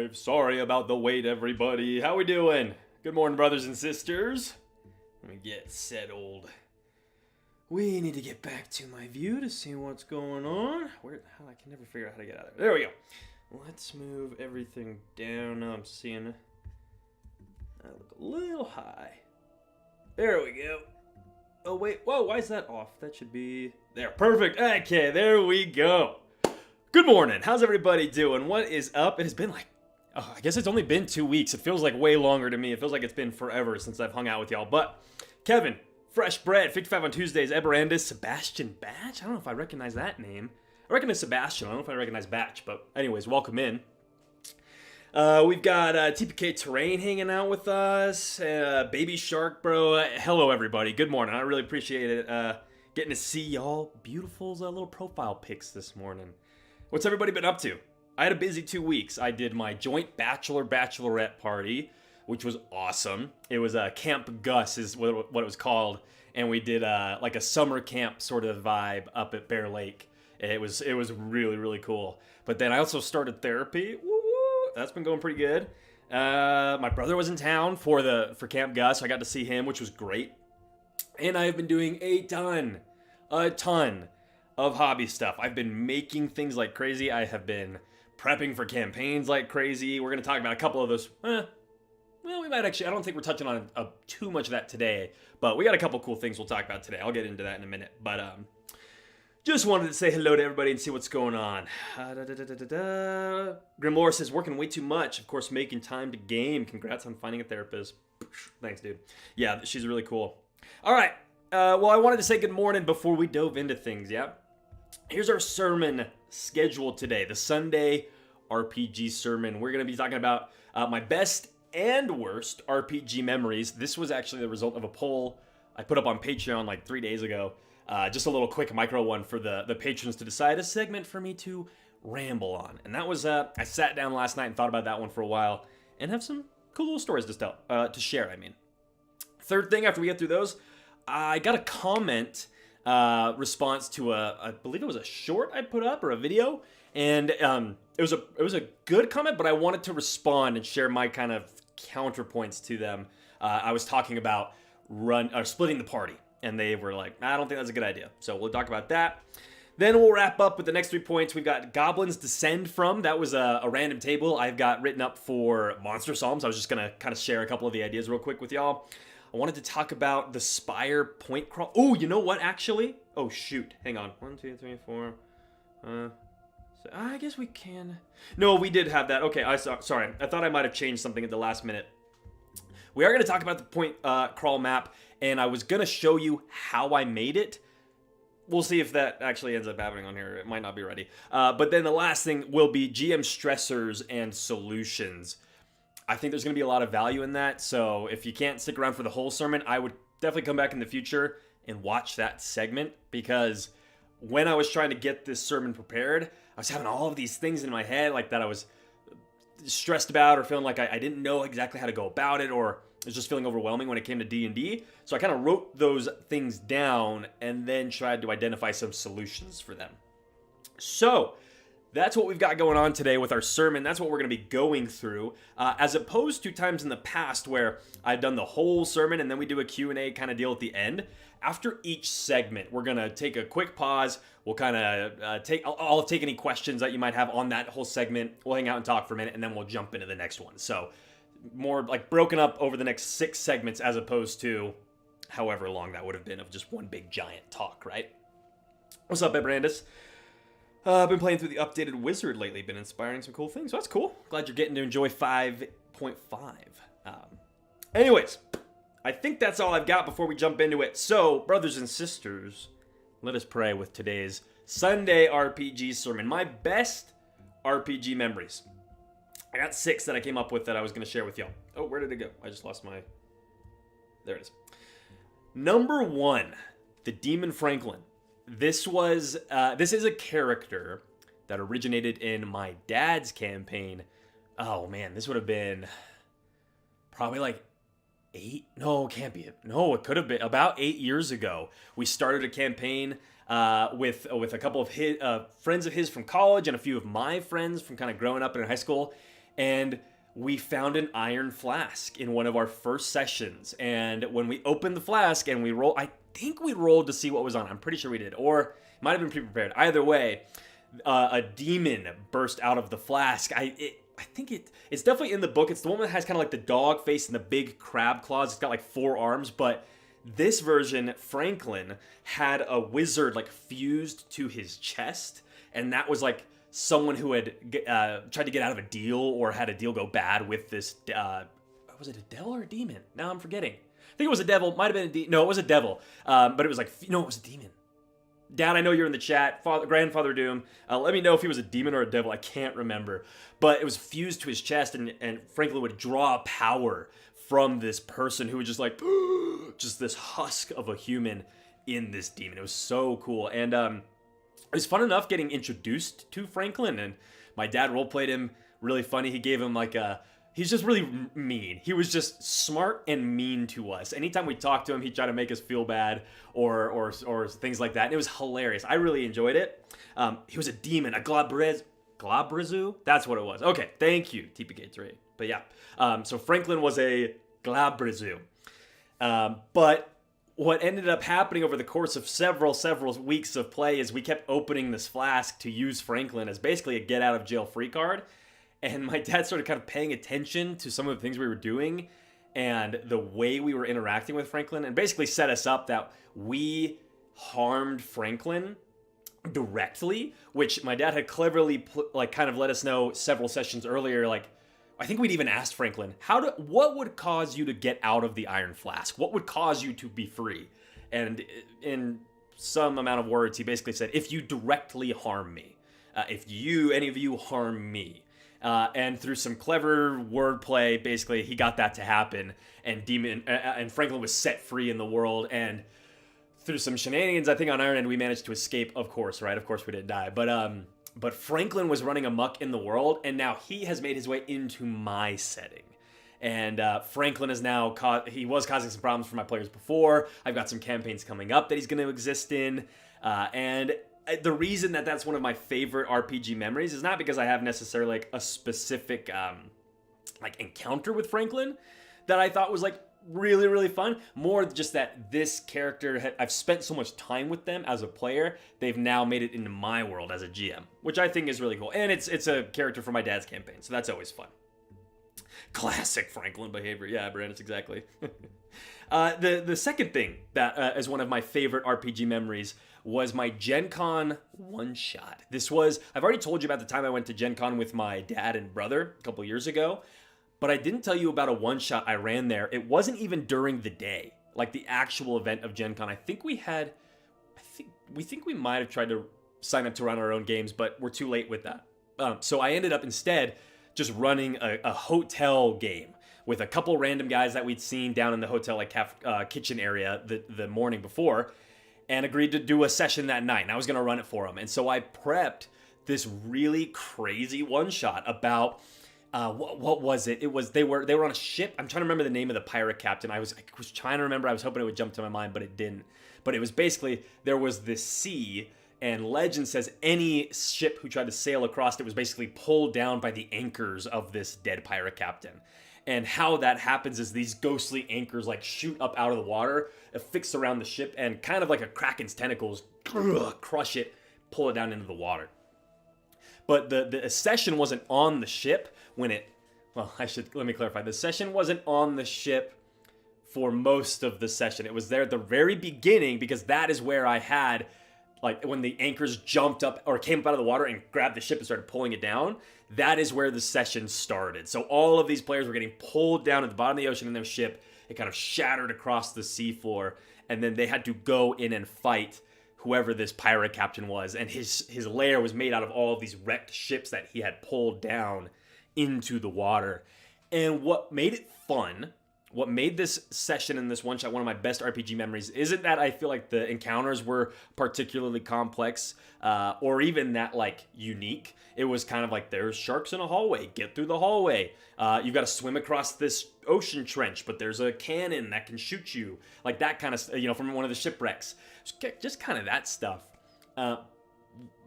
live. Sorry about the wait, everybody. How we doing? Good morning, brothers and sisters. Let me get settled. We need to get back to my view to see what's going on. I can never figure out how to get out of there. There we go. Let's move everything down. Now I'm seeing I look a little high. There we go. Oh, wait. Whoa, why is that off? That should be there. Perfect. Okay, there we go. Good morning. How's everybody doing? What is up? It has been I guess it's only been 2 weeks. It feels like way longer to me. It feels like it's been forever since I've hung out with y'all. But Kevin, Fresh Bread, 55 on Tuesdays, Eberandus, Sebastian Batch. I don't know if I recognize that name. I recognize Sebastian. I don't know if I recognize Batch. But anyways, welcome in. We've got TPK Terrain hanging out with us. Baby Shark, bro. Hello, everybody. Good morning. I really appreciate it. Getting to see y'all beautiful's little profile pics this morning. What's everybody been up to? I had a busy 2 weeks. I did my joint bachelorette party, which was awesome. It was Camp Gus is what it was called, and we did like a summer camp sort of vibe up at Bear Lake. It was really, really cool. But then I also started therapy. Woo! That's been going pretty good. My brother was in town for Camp Gus. So I got to see him, which was great. And I have been doing a ton of hobby stuff. I've been making things like crazy. I have been prepping for campaigns like crazy. We're going to talk about a couple of those. Well, we might actually, I don't think we're touching on too much of that today, but we got a couple cool things we'll talk about today. I'll get into that in a minute. But just wanted to say hello to everybody and see what's going on. Grimlore says, working way too much. Of course, making time to game. Congrats on finding a therapist. Thanks, dude. Yeah, she's really cool. All right. Well, I wanted to say good morning before we dove into things, yeah? Here's our sermon schedule today, the Sunday RPG sermon. We're going to be talking about my best and worst RPG memories. This was actually the result of a poll I put up on Patreon like 3 days ago. Just a little quick micro one for the patrons to decide a segment for me to ramble on. And that was, I sat down last night and thought about that one for a while and have some cool little stories to share, I mean. Third thing, after we get through those, I got a comment response to I believe it was a short I put up or a video, and it was a good comment, but I wanted to respond and share my kind of counterpoints to them. I was talking about splitting the party, and they were like, I don't think that's a good idea. So we'll talk about that. Then we'll wrap up with the next 3 points. We've got Goblins Descend From. That was a random table I've got written up for Monster Psalms. I was just going to kind of share a couple of the ideas real quick with y'all. I wanted to talk about the Spire point crawl. Oh, you know what, actually? Oh, shoot. Hang on. 1, 2, 3, 4. So I guess we can. No, we did have that. Okay, sorry. I thought I might have changed something at the last minute. We are going to talk about the point crawl map, and I was going to show you how I made it. We'll see if that actually ends up happening on here. It might not be ready. But then the last thing will be GM stressors and solutions. I think there's going to be a lot of value in that, so if you can't stick around for the whole sermon, I would definitely come back in the future and watch that segment, because when I was trying to get this sermon prepared, I was having all of these things in my head like that I was stressed about or feeling like I didn't know exactly how to go about it, or it was just feeling overwhelming when it came to D&D. So I kind of wrote those things down and then tried to identify some solutions for them. So that's what we've got going on today with our sermon. That's what we're going to be going through, as opposed to times in the past where I've done the whole sermon and then we do a Q&A kind of deal at the end. After each segment, we're going to take a quick pause. We'll kind of I'll take any questions that you might have on that whole segment. We'll hang out and talk for a minute, and then we'll jump into the next one. So more like broken up over the next 6 segments as opposed to however long that would have been of just one big giant talk, right? What's up, Ebrandis? I've been playing through the updated Wizard lately. Been inspiring some cool things. So that's cool. Glad you're getting to enjoy 5.5. Anyways, I think that's all I've got before we jump into it. So, brothers and sisters, let us pray with today's Sunday RPG sermon. My best RPG memories. I got 6 that I came up with that I was going to share with y'all. Oh, where did it go? I just lost my... There it is. Number 1, the Demon Franklin. This is a character that originated in my dad's campaign. Oh man, this would have been probably like 8. No, it can't be. No, it could have been about 8 years ago. We started a campaign with a couple of his friends of his from college and a few of my friends from kind of growing up in high school. and we found an iron flask in one of our first sessions. And when we opened the flask and we rolled, I think we rolled to see what was on. I'm pretty sure we did, or it might have been pre-prepared. Either way, a demon burst out of the flask. I think it's definitely in the book. It's the one that has kind of like the dog face and the big crab claws. It's got like 4 arms, but this version, Franklin, had a wizard like fused to his chest, and that was like someone who had tried to get out of a deal or had a deal go bad with this. Was it a devil or a demon? Now I'm forgetting. I think it was a devil. Might have been no, it was a devil. But it was like no, it was a demon. Dad, I know you're in the chat. Grandfather Doom, let me know if he was a demon or a devil. I can't remember. But it was fused to his chest, and Franklin would draw power from this person who was just like, just this husk of a human in this demon. It was so cool. And it was fun enough getting introduced to Franklin. And my dad roleplayed him really funny. He gave him like he's just really mean. He was just smart and mean to us. Anytime we talked to him, he'd try to make us feel bad or things like that. And it was hilarious. I really enjoyed it. He was a demon, a Glabrezu? That's what it was. Okay, thank you, TPK3. But yeah, so Franklin was a Glabrezu. But what ended up happening over the course of several weeks of play is we kept opening this flask to use Franklin as basically a get out of jail free card. And my dad started kind of paying attention to some of the things we were doing and the way we were interacting with Franklin, and basically set us up that we harmed Franklin directly, which my dad had cleverly kind of let us know several sessions earlier. Like, I think we'd even asked Franklin, what would cause you to get out of the iron flask? What would cause you to be free? And in some amount of words, he basically said, if you directly harm me, if any of you harm me. And through some clever wordplay, basically, he got that to happen, and Franklin was set free in the world. And through some shenanigans, I think on our end, we managed to escape. Of course, right? Of course, we didn't die. But Franklin was running amok in the world, and now he has made his way into my setting. And Franklin is now he was causing some problems for my players before. I've got some campaigns coming up that he's going to exist in, and the reason that that's one of my favorite RPG memories is not because I have necessarily like a specific like encounter with Franklin that I thought was like really, really fun. More just that this character, I've spent so much time with them as a player, they've now made it into my world as a GM, which I think is really cool. And it's a character from my dad's campaign, so that's always fun. Classic Franklin behavior. Yeah, Brandon, exactly. The second thing that is one of my favorite RPG memories was my Gen Con one-shot. I've already told you about the time I went to Gen Con with my dad and brother a couple years ago, but I didn't tell you about a one-shot I ran there. It wasn't even during the day, like the actual event of Gen Con. I think we might have tried to sign up to run our own games, but we're too late with that. So I ended up instead just running a hotel game with a couple random guys that we'd seen down in the hotel kitchen area the morning before, and agreed to do a session that night. And I was going to run it for them. And so I prepped this really crazy one-shot about what was it? It was they were on a ship. I'm trying to remember the name of the pirate captain. I was trying to remember. I was hoping it would jump to my mind, but it didn't. But it was basically there was this sea, and legend says any ship who tried to sail across it was basically pulled down by the anchors of this dead pirate captain. And how that happens is these ghostly anchors like shoot up out of the water, affix around the ship, and kind of like a kraken's tentacles crush it, pull it down into the water. But the session wasn't on the ship when let me clarify. The session wasn't on the ship for most of the session. It was there at the very beginning, because that is where I had, like, when the anchors jumped up or came up out of the water and grabbed the ship and started pulling it down. That is where the session started. So all of these players were getting pulled down at the bottom of the ocean in their ship. It kind of shattered across the seafloor, and then they had to go in and fight whoever this pirate captain was. And his lair was made out of all of these wrecked ships that he had pulled down into the water. And what made it fun, what made this session and this one-shot one of my best RPG memories, isn't that I feel like the encounters were particularly complex or even that, like, unique. It was kind of like, there's sharks in a hallway, get through the hallway. You've got to swim across this ocean trench, but there's a cannon that can shoot you. Like that kind of, from one of the shipwrecks. Just kind of that stuff.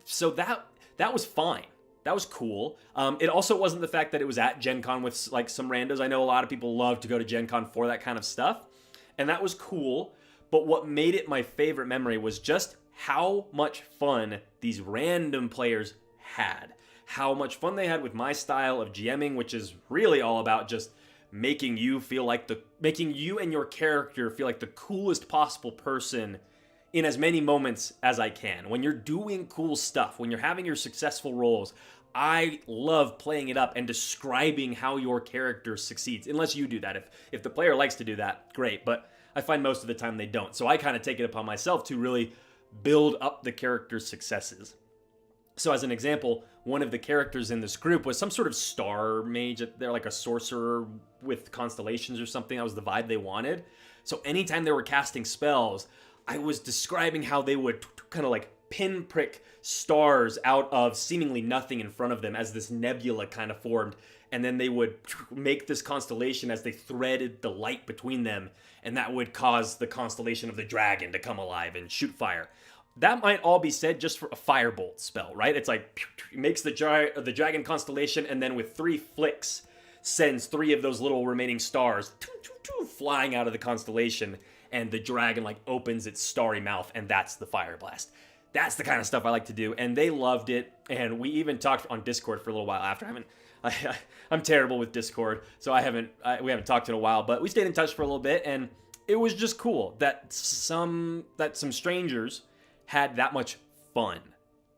So that was fine. that was cool. It also wasn't the fact that it was at Gen Con with like some randos. I know a lot of people love to go to Gen Con for that kind of stuff, and that was cool. But what made it my favorite memory was just how much fun these random players had. How much fun they had with my style of GMing, which is really all about just making you and your character feel like the coolest possible person in as many moments as I can. When you're doing cool stuff, when you're having your successful rolls, I love playing it up and describing how your character succeeds. Unless you do that. If the player likes to do that, great. But I find most of the time they don't. So I kind of take it upon myself to really build up the character's successes. So as an example, one of the characters in this group was some sort of star mage. They're like a sorcerer with constellations or something. That was the vibe they wanted. So anytime they were casting spells, I was describing how they would kind of like pinprick stars out of seemingly nothing in front of them as this nebula kind of formed. And then they would make this constellation as they threaded the light between them. And that would cause the constellation of the dragon to come alive and shoot fire. That might all be said just for a firebolt spell, right? It's like, it makes the dragon constellation, and then with 3 flicks, sends 3 of those little remaining stars flying out of the constellation, and the dragon like opens its starry mouth, and that's the fire blast. That's the kind of stuff I like to do, and they loved it. And we even talked on Discord for a little while after. I'm terrible with Discord, so we haven't talked in a while, but we stayed in touch for a little bit, and it was just cool that some strangers had that much fun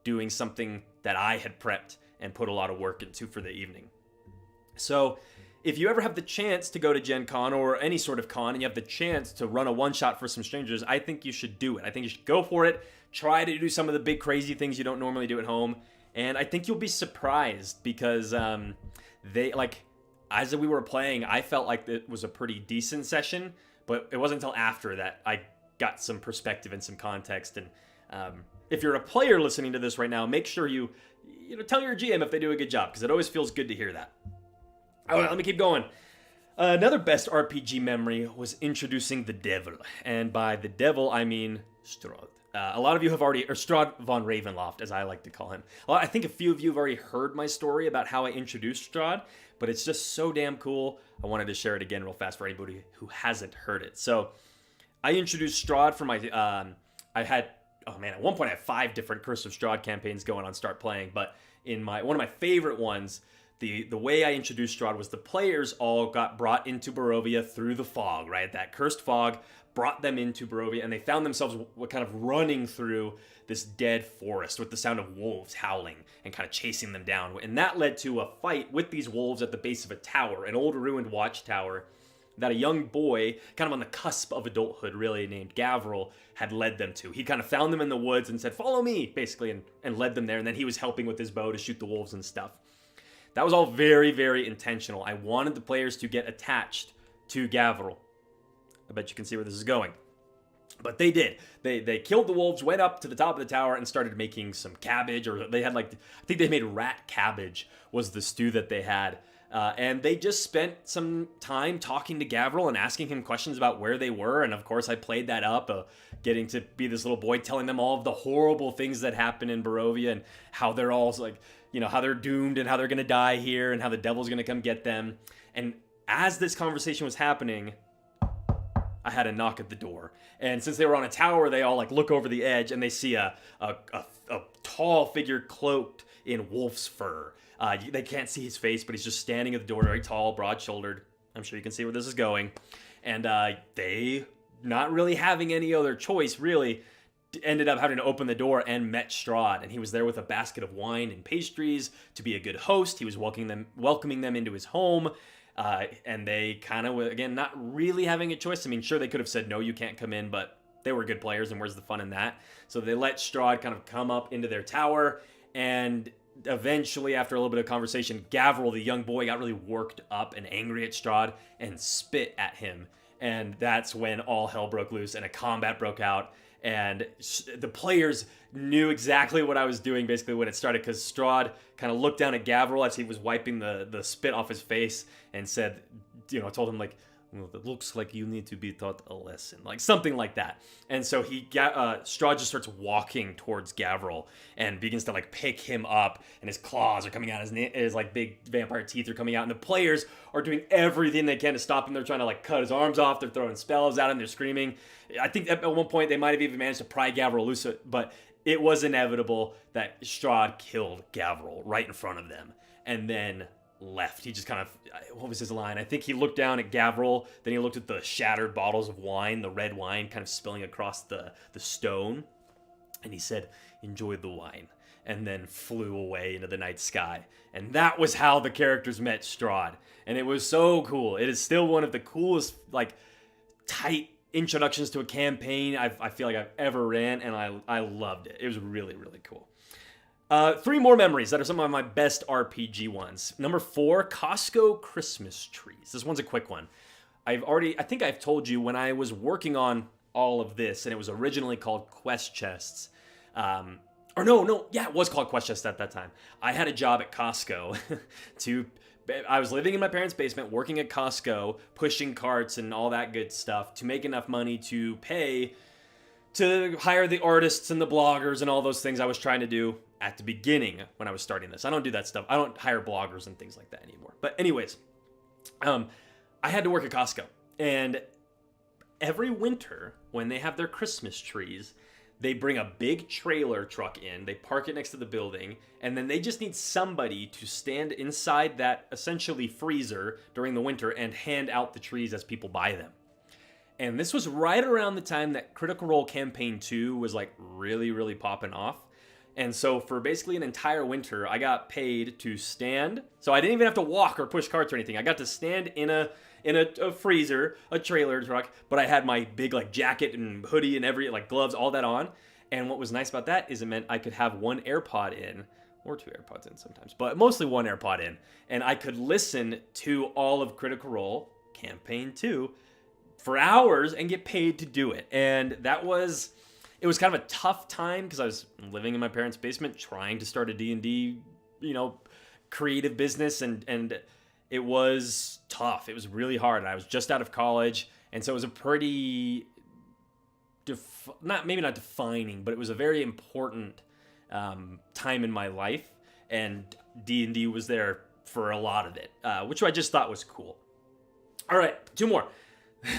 doing something that I had prepped and put a lot of work into for the evening. So if you ever have the chance to go to Gen Con or any sort of con and you have the chance to run a one-shot for some strangers, I think you should do it. I think you should go for it. Try to do some of the big crazy things you don't normally do at home. And I think you'll be surprised because as we were playing, I felt like it was a pretty decent session, but it wasn't until after that I got some perspective and some context. And if you're a player listening to this right now, make sure you tell your GM if they do a good job, because it always feels good to hear that. All right, let me keep going. Another best RPG memory was introducing the devil, and by the devil I mean Strahd. A lot of you have already, or Strahd von Ravenloft, as I like to call him. Well, I think a few of you have already heard my story about how I introduced Strahd, but it's just so damn cool. I wanted to share it again real fast for anybody who hasn't heard it. So I introduced Strahd for my, at one point I had 5 different Curse of Strahd campaigns going on Start Playing, but in one of my favorite ones, the way I introduced Strahd was the players all got brought into Barovia through the fog, right? That cursed fog brought them into Barovia, and they found themselves kind of running through this dead forest with the sound of wolves howling and kind of chasing them down. And that led to a fight with these wolves at the base of a tower, an old ruined watchtower that a young boy, kind of on the cusp of adulthood, really, named Gavril, had led them to. He kind of found them in the woods and said, "Follow me," basically, and led them there. And then he was helping with his bow to shoot the wolves and stuff. That was all very, very intentional. I wanted the players to get attached to Gavril. I bet you can see where this is going. But they did. They killed the wolves, went up to the top of the tower, and started making some cabbage. Or they had I think they made rat cabbage was the stew that they had. And they just spent some time talking to Gavril and asking him questions about where they were. And of course, I played that up, getting to be this little boy, telling them all of the horrible things that happen in Barovia and how they're all how they're doomed and how they're going to die here and how the devil's going to come get them. And as this conversation was happening, I had a knock at the door. And since they were on a tower, they all look over the edge and they see a tall figure cloaked in wolf's fur. They can't see his face, but he's just standing at the door, very tall, broad-shouldered. I'm sure you can see where this is going. And they, not really having any other choice, really, ended up having to open the door and met Strahd. And he was there with a basket of wine and pastries to be a good host. He was welcoming them into his home. And they kind of, again, not really having a choice. I mean, sure, they could have said, "No, you can't come in," but they were good players, and where's the fun in that? So they let Strahd kind of come up into their tower, and eventually, after a little bit of conversation, Gavril, the young boy, got really worked up and angry at Strahd and spit at him. And that's when all hell broke loose and a combat broke out. And the players knew exactly what I was doing basically when it started, because Strahd kind of looked down at Gavril as he was wiping the spit off his face and said, told him well, it looks like you need to be taught a lesson, like something like that. And so Strahd just starts walking towards Gavril and begins to like pick him up, and his claws are coming out, his like big vampire teeth are coming out, and the players are doing everything they can to stop him. They're trying to like cut his arms off, they're throwing spells at him, they're screaming. I think at one point they might have even managed to pry Gavril loose, but it was inevitable that Strahd killed Gavril right in front of them, and then left. He just kind of, what was his line? I think he looked down at Gavril, then he looked at the shattered bottles of wine, the red wine kind of spilling across the stone, and he said, "Enjoy the wine," and then flew away into the night sky. And that was how the characters met Strahd, and it was so cool. It is still one of the coolest, like, tight introductions to a campaign I feel like I've ever ran, and I loved it. It was really, really cool. 3 more memories that are some of my best RPG ones. Number 4, Costco Christmas trees. This one's a quick one. I think I've told you when I was working on all of this, and it was originally called Quest Chests. It was called Quest Chests at that time. I had a job at Costco I was living in my parents' basement, working at Costco, pushing carts and all that good stuff to make enough money to pay to hire the artists and the bloggers and all those things I was trying to do at the beginning when I was starting this. I don't do that stuff. I don't hire bloggers and things like that anymore. But anyways, I had to work at Costco. And every winter, when they have their Christmas trees, they bring a big trailer truck in, they park it next to the building, and then they just need somebody to stand inside that essentially freezer during the winter and hand out the trees as people buy them. And this was right around the time that Critical Role Campaign 2 was like really, really popping off. And so for basically an entire winter, I got paid to stand. So I didn't even have to walk or push carts or anything. I got to stand in a freezer, a trailer truck, but I had my big like jacket and hoodie and gloves, all that on. And what was nice about that is it meant I could have one AirPod in, or 2 AirPods in sometimes, but mostly one AirPod in. And I could listen to all of Critical Role Campaign 2 for hours and get paid to do it. And it was kind of a tough time because I was living in my parents' basement trying to start a D&D, creative business, and it was tough. It was really hard. I was just out of college, and so it was a pretty maybe not defining, but it was a very important time in my life, and D&D was there for a lot of it, which I just thought was cool. All right, 2 more.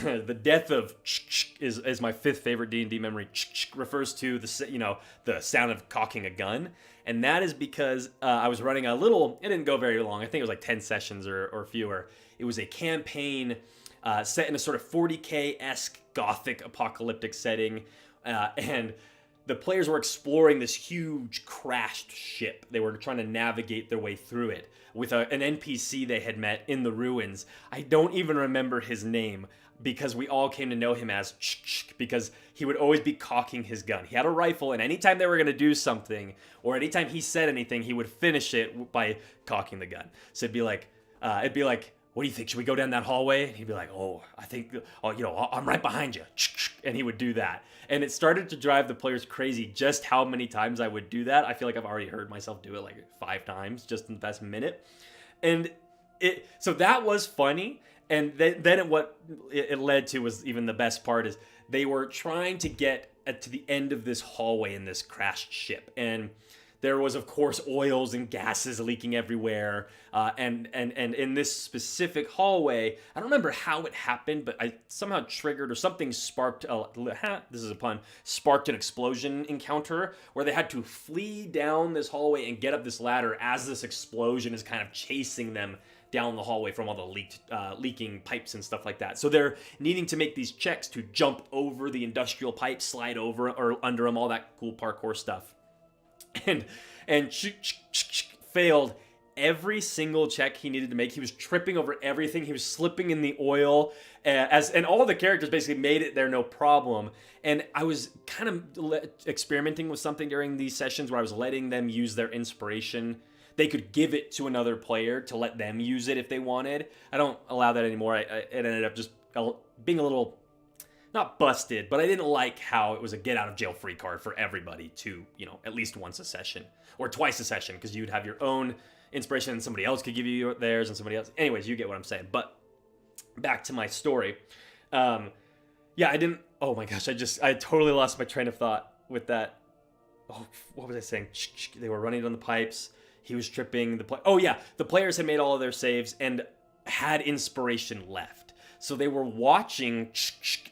The death of is my 5th favorite D&D memory. Refers to the sound of cocking a gun, and that is because I was running a little. It didn't go very long. I think it was like 10 sessions or fewer. It was a campaign set in a sort of 40K-esque gothic apocalyptic setting, and the players were exploring this huge crashed ship. They were trying to navigate their way through it with an NPC they had met in the ruins. I don't even remember his name, because we all came to know him as because he would always be cocking his gun. He had a rifle, and anytime they were going to do something, or anytime he said anything, he would finish it by cocking the gun. So it'd be like, what do you think? Should we go down that hallway? And he'd be like, I'm right behind you. And he would do that. And it started to drive the players crazy just how many times I would do that. I feel like I've already heard myself do it like 5 times just in the past minute. And so that was funny. And then what it led to was even the best part is they were trying to get to the end of this hallway in this crashed ship. And there was, of course, oils and gases leaking everywhere. And in this specific hallway, I don't remember how it happened, but I somehow triggered or something sparked, this is a pun, sparked an explosion encounter where they had to flee down this hallway and get up this ladder as this explosion is kind of chasing them down the hallway from all the leaking pipes and stuff like that. So they're needing to make these checks to jump over the industrial pipes, slide over or under them, all that cool parkour stuff. And failed every single check he needed to make. He was tripping over everything. He was slipping in the oil, and all of the characters basically made it there no problem. And I was kind of experimenting with something during these sessions where I was letting them use their inspiration. They could give it to another player to let them use it if they wanted. I don't allow that anymore. It ended up just being a little, not busted, but I didn't like how it was a get out of jail free card for everybody to, at least once a session or twice a session, because you'd have your own inspiration and somebody else could give you theirs and somebody else. Anyways, you get what I'm saying. But back to my story. Yeah, I didn't. Oh my gosh, I totally lost my train of thought with that. Oh, what was I saying? They were running down the pipes. He was tripping the play. Oh yeah, the players had made all of their saves and had inspiration left. So they were watching,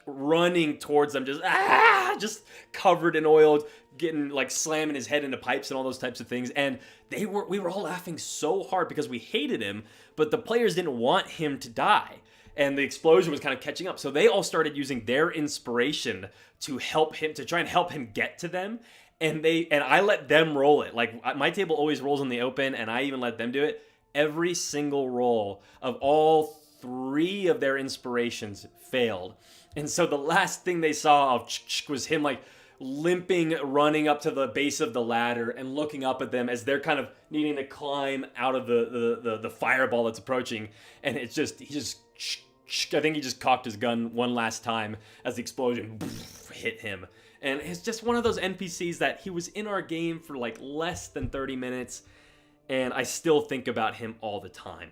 running towards them, just covered in oil, getting like slamming his head into pipes and all those types of things. And we were all laughing so hard because we hated him, but the players didn't want him to die. And the explosion was kind of catching up. So they all started using their inspiration to try and help him get to them. And I let them roll it. Like my table always rolls in the open, and I even let them do it. Every single roll of all 3 of their inspirations failed. And so the last thing they saw of was him like limping, running up to the base of the ladder and looking up at them as they're kind of needing to climb out of the fireball that's approaching. And I think he just cocked his gun one last time as the explosion hit him. And it's just one of those NPCs that he was in our game for like less than 30 minutes, and I still think about him all the time.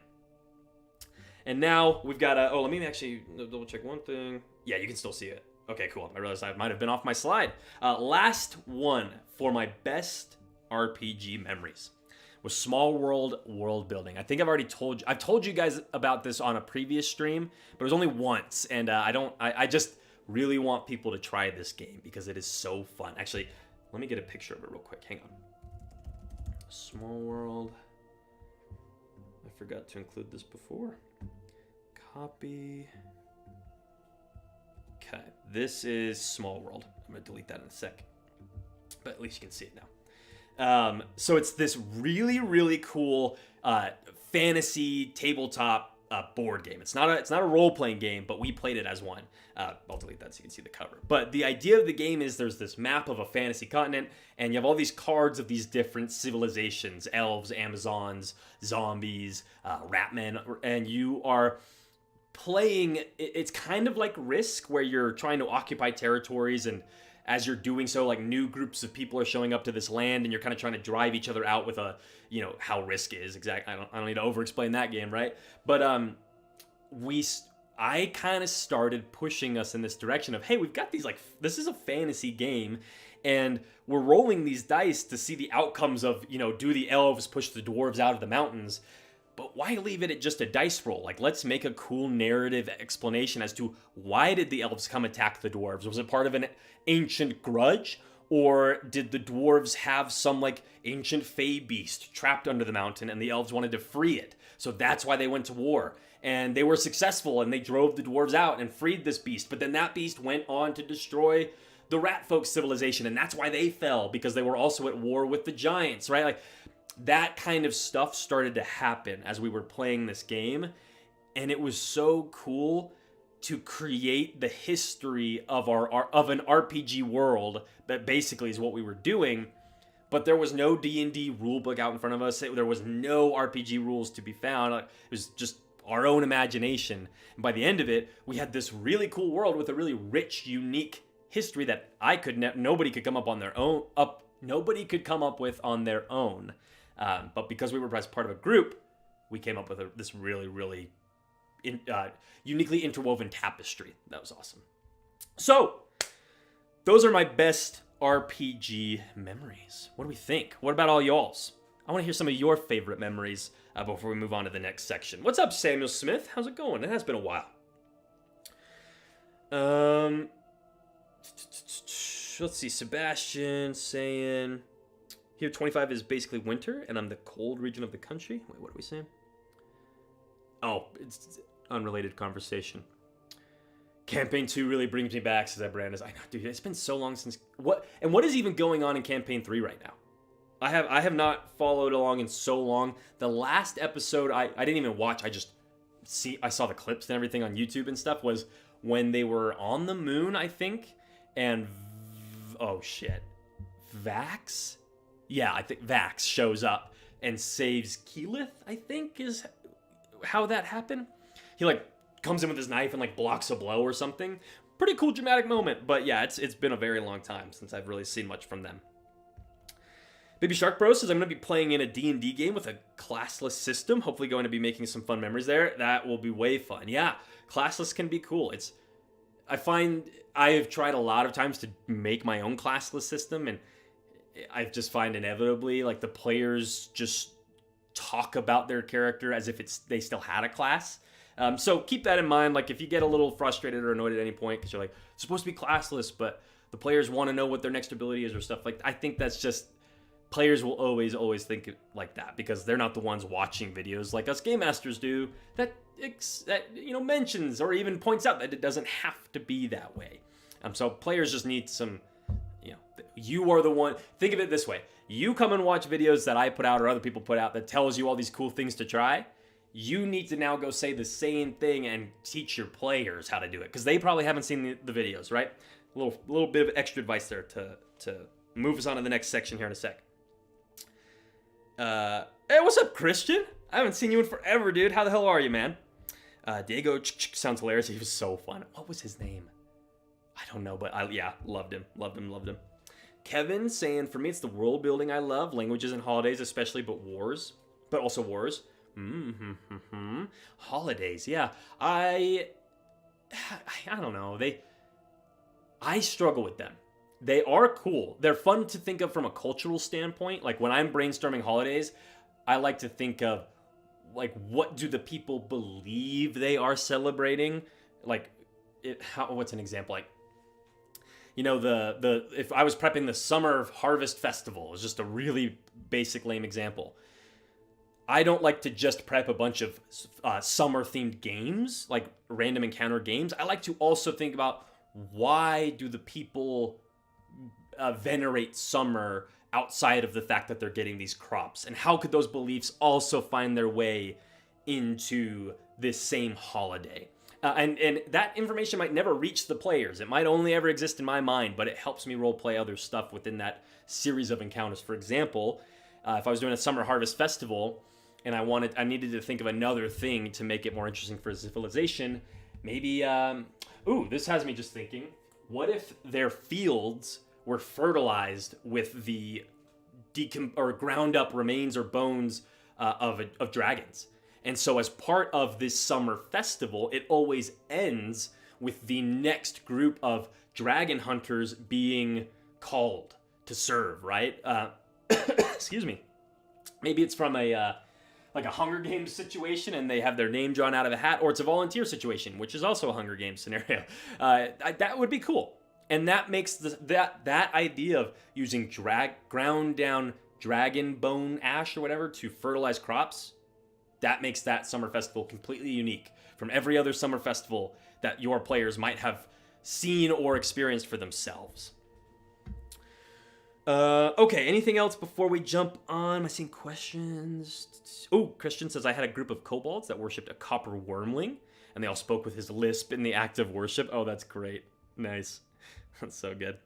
And now we've got let me actually double check one thing. Yeah, you can still see it. Okay, cool. I realized I might have been off my slide. Last one for my best RPG memories was Small World building. I think I've told you guys about this on a previous stream, but it was only once, and I just really want people to try this game because it is so fun. Actually, let me get a picture of it real quick. Hang on. Small World. I forgot to include this before. Copy. Okay, this is Small World. I'm going to delete that in a sec. But at least you can see it now. So it's this really, really cool fantasy tabletop board game. It's not a role-playing game, but we played it as one. I'll delete that so you can see the cover. But the idea of the game is there's this map of a fantasy continent, and you have all these cards of these different civilizations: elves, Amazons, zombies, ratmen, and you are playing. It's kind of like Risk, where you're trying to occupy territories, and as you're doing so, like new groups of people are showing up to this land, and you're kind of trying to drive each other out with how Risk is. Exactly. I don't need to over-explain that game, right? But I kind of started pushing us in this direction of, hey, we've got these, like, this is a fantasy game, and we're rolling these dice to see the outcomes of, do the elves push the dwarves out of the mountains? But why leave it at just a dice roll? Like, let's make a cool narrative explanation as to why did the elves come attack the dwarves? Was it part of an ancient grudge? Or did the dwarves have some, like, ancient fey beast trapped under the mountain and the elves wanted to free it? So that's why they went to war. And they were successful and they drove the dwarves out and freed this beast. But then that beast went on to destroy the rat folk civilization, and that's why they fell, because they were also at war with the giants, right? Like, that kind of stuff started to happen as we were playing this game, and it was so cool to create the history of an RPG world that basically is what we were doing. But there was no D&D rulebook out in front of us. There was no RPG rules to be found. It was just our own imagination. And by the end of it, we had this really cool world with a really rich, unique history that nobody could come up on their own. Nobody could come up with on their own. But because we were part of a group, we came up with this really, really uniquely interwoven tapestry. That was awesome. So, those are my best RPG memories. What do we think? What about all y'all's? I want to hear some of your favorite memories before we move on to the next section. What's up, Samuel Smith? How's it going? It has been a while. Let's see. Sebastian saying here 25 is basically winter, and I'm the cold region of the country. Wait, what are we saying? Oh, it's unrelated conversation. Campaign 2 really brings me back, says Brandis. I know, dude, it's been so long since... What is even going on in Campaign 3 right now? I have not followed along in so long. The last episode I didn't even watch. I saw the clips and everything on YouTube and stuff, was when they were on the moon, I think, and... Oh, shit. Vax? Yeah, I think Vax shows up and saves Keyleth, I think, is how that happened. He, like, comes in with his knife and, like, blocks a blow or something. Pretty cool dramatic moment, but yeah, it's been a very long time since I've really seen much from them. Baby Shark Bros says, I'm going to be playing in a D&D game with a classless system. Hopefully going to be making some fun memories there. That will be way fun. Yeah, classless can be cool. I find I've tried a lot of times to make my own classless system, and I just find inevitably like the players just talk about their character as if they still had a class. So keep that in mind. Like if you get a little frustrated or annoyed at any point because you're like, it's supposed to be classless, but the players want to know what their next ability is or stuff like that. I think that's just, players will always think like that because they're not the ones watching videos like us game masters do that mentions or even points out that it doesn't have to be that way. So players just need some, you are the one. Think of it this way. You come and watch videos that I put out or other people put out that tells you all these cool things to try. You need to now go say the same thing and teach your players how to do it because they probably haven't seen the videos, right? A little bit of extra advice there to move us on to the next section here in a sec. Hey, what's up, Christian? I haven't seen you in forever, dude. How the hell are you, man? Diego sounds hilarious. He was so fun. What was his name? I don't know, but loved him. Kevin saying, for me, it's the world building I love. Languages and holidays, especially, but also wars. Holidays, yeah. I don't know. I struggle with them. They are cool. They're fun to think of from a cultural standpoint. Like when I'm brainstorming holidays, I like to think of like what do the people believe they are celebrating? Like what's an example? Like if I was prepping the summer harvest festival, it's just a really basic lame example. I don't like to just prep a bunch of summer themed games, like random encounter games. I like to also think about why do the people venerate summer outside of the fact that they're getting these crops, and how could those beliefs also find their way into this same holiday? And that information might never reach the players. It might only ever exist in my mind, but it helps me role play other stuff within that series of encounters. For example, if I was doing a summer harvest festival and I needed to think of another thing to make it more interesting for civilization, maybe this has me just thinking, what if their fields were fertilized with the ground up remains or bones of dragons? And so as part of this summer festival, it always ends with the next group of dragon hunters being called to serve, right? Excuse me. Maybe it's from a Hunger Games situation and they have their name drawn out of a hat, or it's a volunteer situation, which is also a Hunger Games scenario. That would be cool. And that makes that idea of using ground down dragon bone ash or whatever to fertilize crops, that makes that summer festival completely unique from every other summer festival that your players might have seen or experienced for themselves. Okay, anything else before we jump on? Am I seeing questions? Oh, Christian says, I had a group of kobolds that worshipped a copper wormling, and they all spoke with his lisp in the act of worship. Oh, that's great. Nice. That's so good.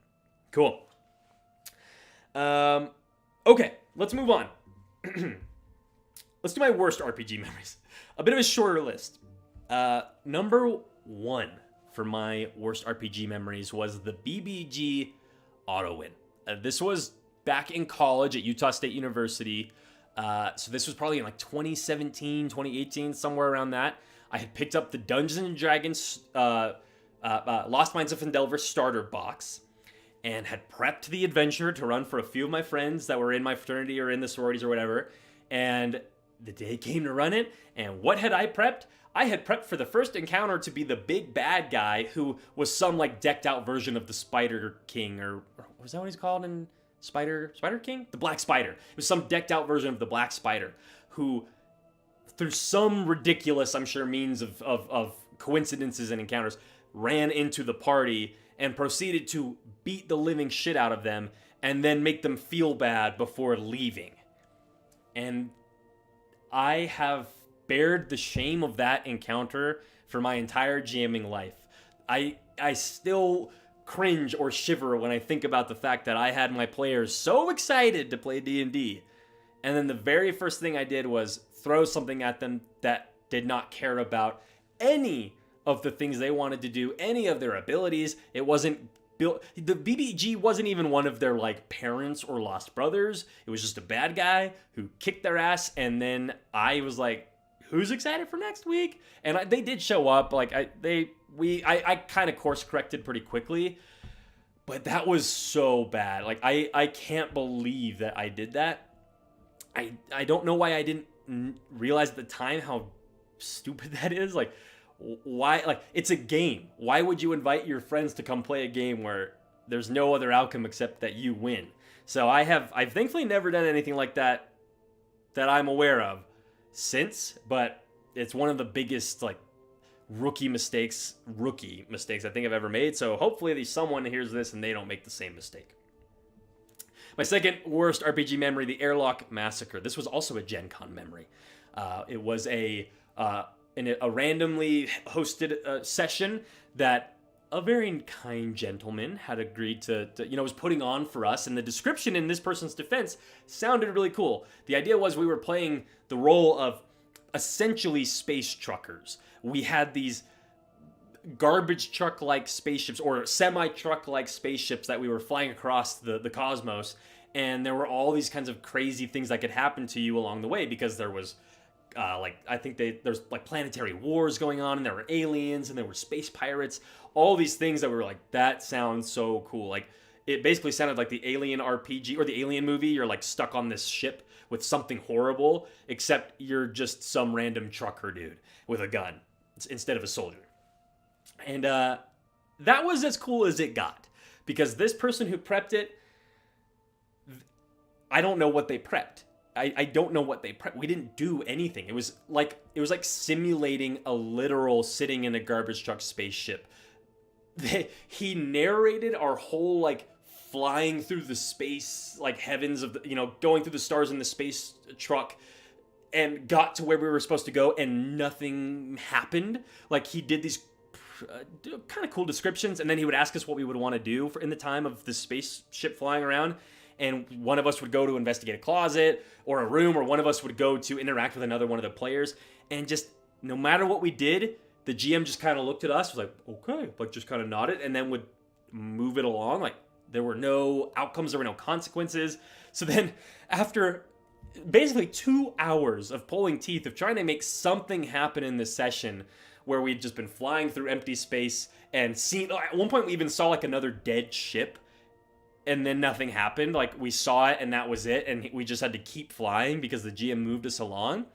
Cool. Okay, let's move on. Let's do my worst RPG memories. A bit of a shorter list. Number 1 for my worst RPG memories was the BBG auto win. This was back in college at Utah State University. So this was probably in like 2017, 2018, somewhere around that. I had picked up the Dungeons & Dragons Lost Mines of Phandelver starter box and had prepped the adventure to run for a few of my friends that were in my fraternity or in the sororities or whatever. And the day came to run it, and what had I prepped? I had prepped for the first encounter to be the big bad guy who was some like decked out version of the Spider King, or was that what he's called in Spider King? The Black Spider. It was some decked out version of the Black Spider who, through some ridiculous, I'm sure, means of coincidences and encounters, ran into the party and proceeded to beat the living shit out of them and then make them feel bad before leaving. And I have bared the shame of that encounter for my entire GMing life. I still cringe or shiver when I think about the fact that I had my players so excited to play D&D, and then the very first thing I did was throw something at them that did not care about any of the things they wanted to do, any of their abilities. It wasn't built. The BBG wasn't even one of their like parents or lost brothers. It was just a bad guy who kicked their ass, and then I was like, who's excited for next week? And they did show up. Like I kind of course corrected pretty quickly, but that was so bad. Like I can't believe that I did that. I don't know why I didn't realize at the time how stupid that is. Like, why? Like, it's a game. Why would you invite your friends to come play a game where there's no other outcome except that you win? So I've thankfully never done anything like that I'm aware of since, but it's one of the biggest like rookie mistakes I think I've ever made. So hopefully someone hears this and they don't make the same mistake. My second worst RPG memory, the Airlock Massacre. This was also a Gen Con memory. It was a randomly hosted session that a very kind gentleman had agreed to was putting on for us. And the description in this person's defense sounded really cool. The idea was we were playing the role of essentially space truckers. We had these garbage truck-like spaceships or semi-truck-like spaceships that we were flying across the cosmos, and there were all these kinds of crazy things that could happen to you along the way because there was there's like planetary wars going on, and there were aliens, and there were space pirates, all these things that were like, that sounds so cool. Like, it basically sounded like the Alien RPG or the Alien movie. You're like stuck on this ship with something horrible, except you're just some random trucker dude with a gun instead of a soldier. And that was as cool as it got, because this person who prepped it, I don't know what they prepped. I don't know what they prepped. We didn't do anything. It was like simulating a literal sitting in a garbage truck spaceship. He narrated our whole like flying through the space like heavens of going through the stars in the space truck, and got to where we were supposed to go, and nothing happened. Like, he did these kind of cool descriptions, and then he would ask us what we would want to do in the time of the spaceship flying around, and one of us would go to investigate a closet or a room, or one of us would go to interact with another one of the players, and just no matter what we did, the GM just kind of looked at us, was like, okay, like just kind of nodded, and then would move it along. Like, there were no outcomes, there were no consequences. So then after basically 2 hours of pulling teeth of trying to make something happen in this session, where we'd just been flying through empty space and seen, at one point we even saw like another dead ship, and then nothing happened. Like, we saw it and that was it, and we just had to keep flying because the GM moved us along.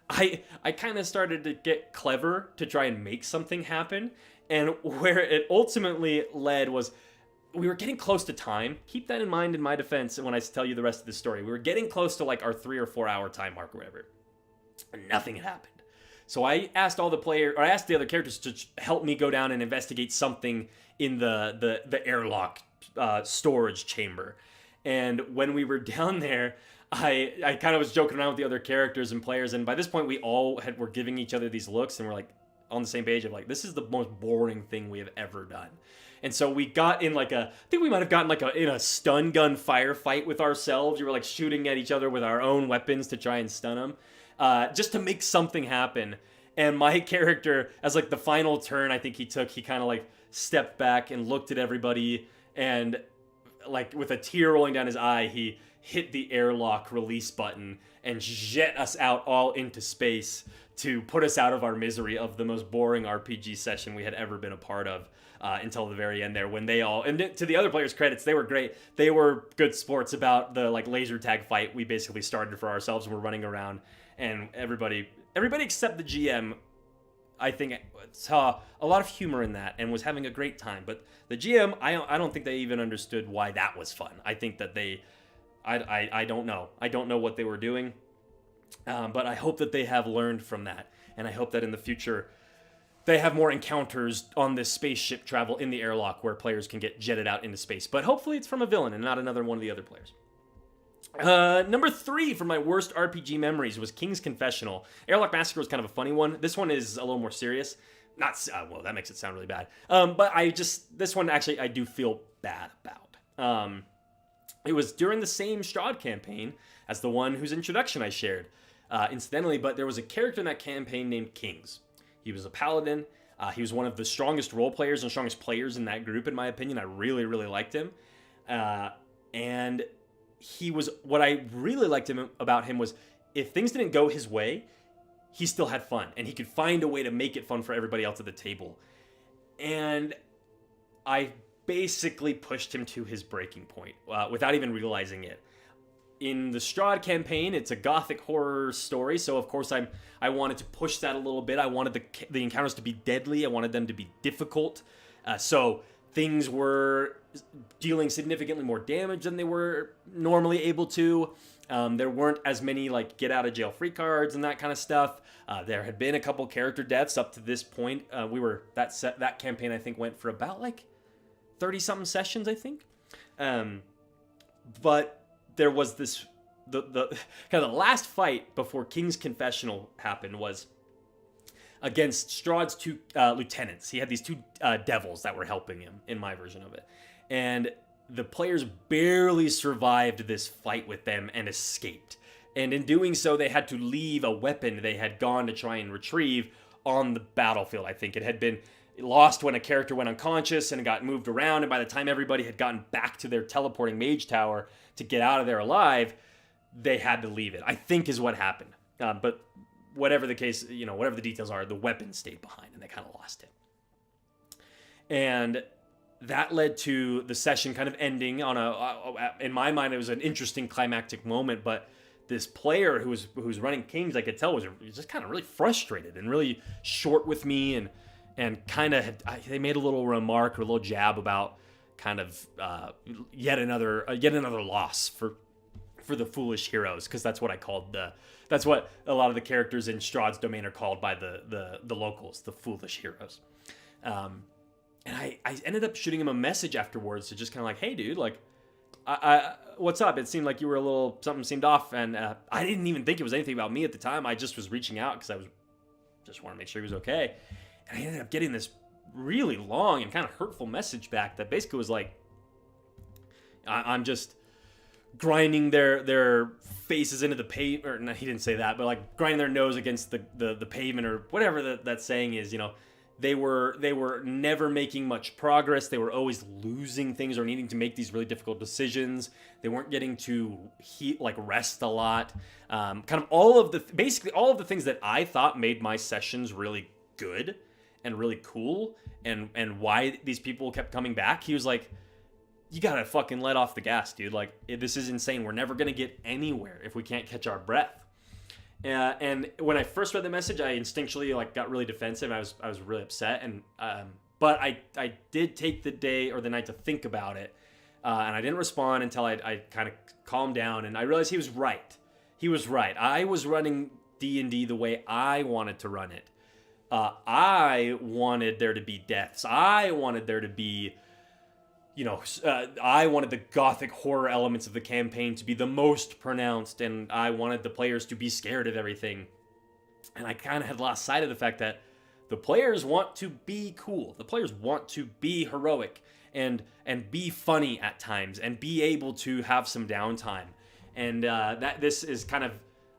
I kind of started to get clever to try and make something happen, and where it ultimately led was we were getting close to time. Keep that in mind in my defense when I tell you the rest of the story. We were getting close to like our 3 or 4 hour time mark or whatever, and nothing had happened. So I asked I asked the other characters to help me go down and investigate something in the airlock storage chamber. And when we were down there, I kind of was joking around with the other characters and players, and by this point we all were giving each other these looks, and we're like on the same page of like, this is the most boring thing we have ever done. And so we got in I think we might have gotten in a stun gun firefight with ourselves. We were like shooting at each other with our own weapons to try and stun them, just to make something happen. And my character, as like the final turn I think he took, he kind of like stepped back and looked at everybody, and like with a tear rolling down his eye, he hit the airlock release button and jet us out all into space to put us out of our misery of the most boring RPG session we had ever been a part of, until the very end there, when they all, and to the other players' credits, they were great. They were good sports about the like laser tag fight we basically started for ourselves, and we're running around, and everybody except the GM, I think, saw a lot of humor in that and was having a great time. But the GM, I don't think they even understood why that was fun. I think that I don't know. I don't know what they were doing. But I hope that they have learned from that. And I hope that in the future they have more encounters on this spaceship travel in the airlock where players can get jetted out into space. But hopefully it's from a villain and not another one of the other players. Number 3 for my worst RPG memories was King's Confessional. Airlock Massacre was kind of a funny one. This one is a little more serious. Not well, that makes it sound really bad. But this one actually I do feel bad about. It was during the same Strahd campaign as the one whose introduction I shared, incidentally. But there was a character in that campaign named Kings. He was a paladin. He was one of the strongest role players and strongest players in that group, in my opinion. I really, really liked him. And he was, what I really liked about him was, if things didn't go his way, he still had fun. And he could find a way to make it fun for everybody else at the table. And I basically pushed him to his breaking point without even realizing it. In the Strahd campaign, it's a gothic horror story, so of course I wanted to push that a little bit. I wanted the encounters to be deadly. I wanted them to be difficult. So things were dealing significantly more damage than they were normally able to. There weren't as many like get out of jail free cards and that kind of stuff. There had been a couple character deaths up to this point. That campaign I think went for about like 30 something sessions, I think. But there was this, the kind of the last fight before King's Confessional happened was against Strahd's two lieutenants. He had these two devils that were helping him in my version of it. And the players barely survived this fight with them and escaped. And in doing so, they had to leave a weapon they had gone to try and retrieve on the battlefield. I think it had been lost when a character went unconscious and it got moved around. And by the time everybody had gotten back to their teleporting mage tower to get out of there alive, they had to leave it, I think is what happened. But whatever the case, whatever the details are, the weapon stayed behind and they kind of lost it. And that led to the session kind of ending on in my mind, it was an interesting climactic moment, but this player who was running Kings, I could tell was just kind of really frustrated and really short with me, and kind of they made a little remark or a little jab about kind of yet another loss for the foolish heroes, because that's what I called that's what a lot of the characters in Strahd's domain are called by the locals, the foolish heroes. And I ended up shooting him a message afterwards to just kind of like, hey dude, like, I what's up? It seemed like you were something seemed off, and I didn't even think it was anything about me at the time. I just was reaching out because just want to make sure he was okay. And I ended up getting this really long and kind of hurtful message back that basically was like, I'm just grinding their faces into the pavement, or no, he didn't say that, but like grinding their nose against the pavement, or whatever that saying is. They were never making much progress. They were always losing things or needing to make these really difficult decisions. They weren't getting to rest a lot. Kind of basically all of the things that I thought made my sessions really good and really cool, and why these people kept coming back. He was like, you gotta fucking let off the gas, dude. Like, this is insane. We're never gonna get anywhere if we can't catch our breath. And when I first read the message, I instinctually got really defensive. I was really upset, and but I did take the day or the night to think about it, and I didn't respond until I kind of calmed down, and I realized he was right. He was right. I was running D&D the way I wanted to run it. I wanted there to be deaths. I wanted there to be, I wanted the gothic horror elements of the campaign to be the most pronounced, and I wanted the players to be scared of everything. And I kind of had lost sight of the fact that the players want to be cool. The players want to be heroic and be funny at times and be able to have some downtime. And that this is kind of,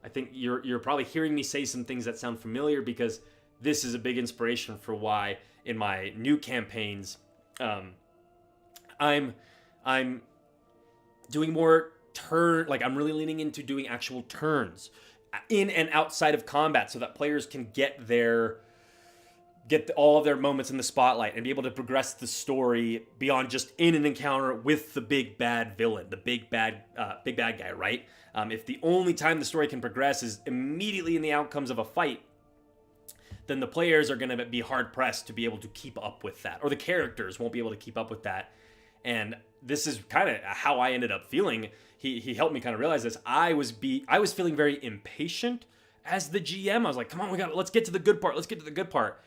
I think you're probably hearing me say some things that sound familiar, because this is a big inspiration for why in my new campaigns, I'm doing more I'm really leaning into doing actual turns in and outside of combat, so that players can get all of their moments in the spotlight and be able to progress the story beyond just in an encounter with the big bad villain, the big bad guy, right? If the only time the story can progress is immediately in the outcomes of a fight, then the players are going to be hard pressed to be able to keep up with that, or the characters won't be able to keep up with that. And this is kind of how I ended up feeling. He helped me kind of realize this. I was feeling very impatient as the GM. I was like, come on, let's get to the good part. Let's get to the good part.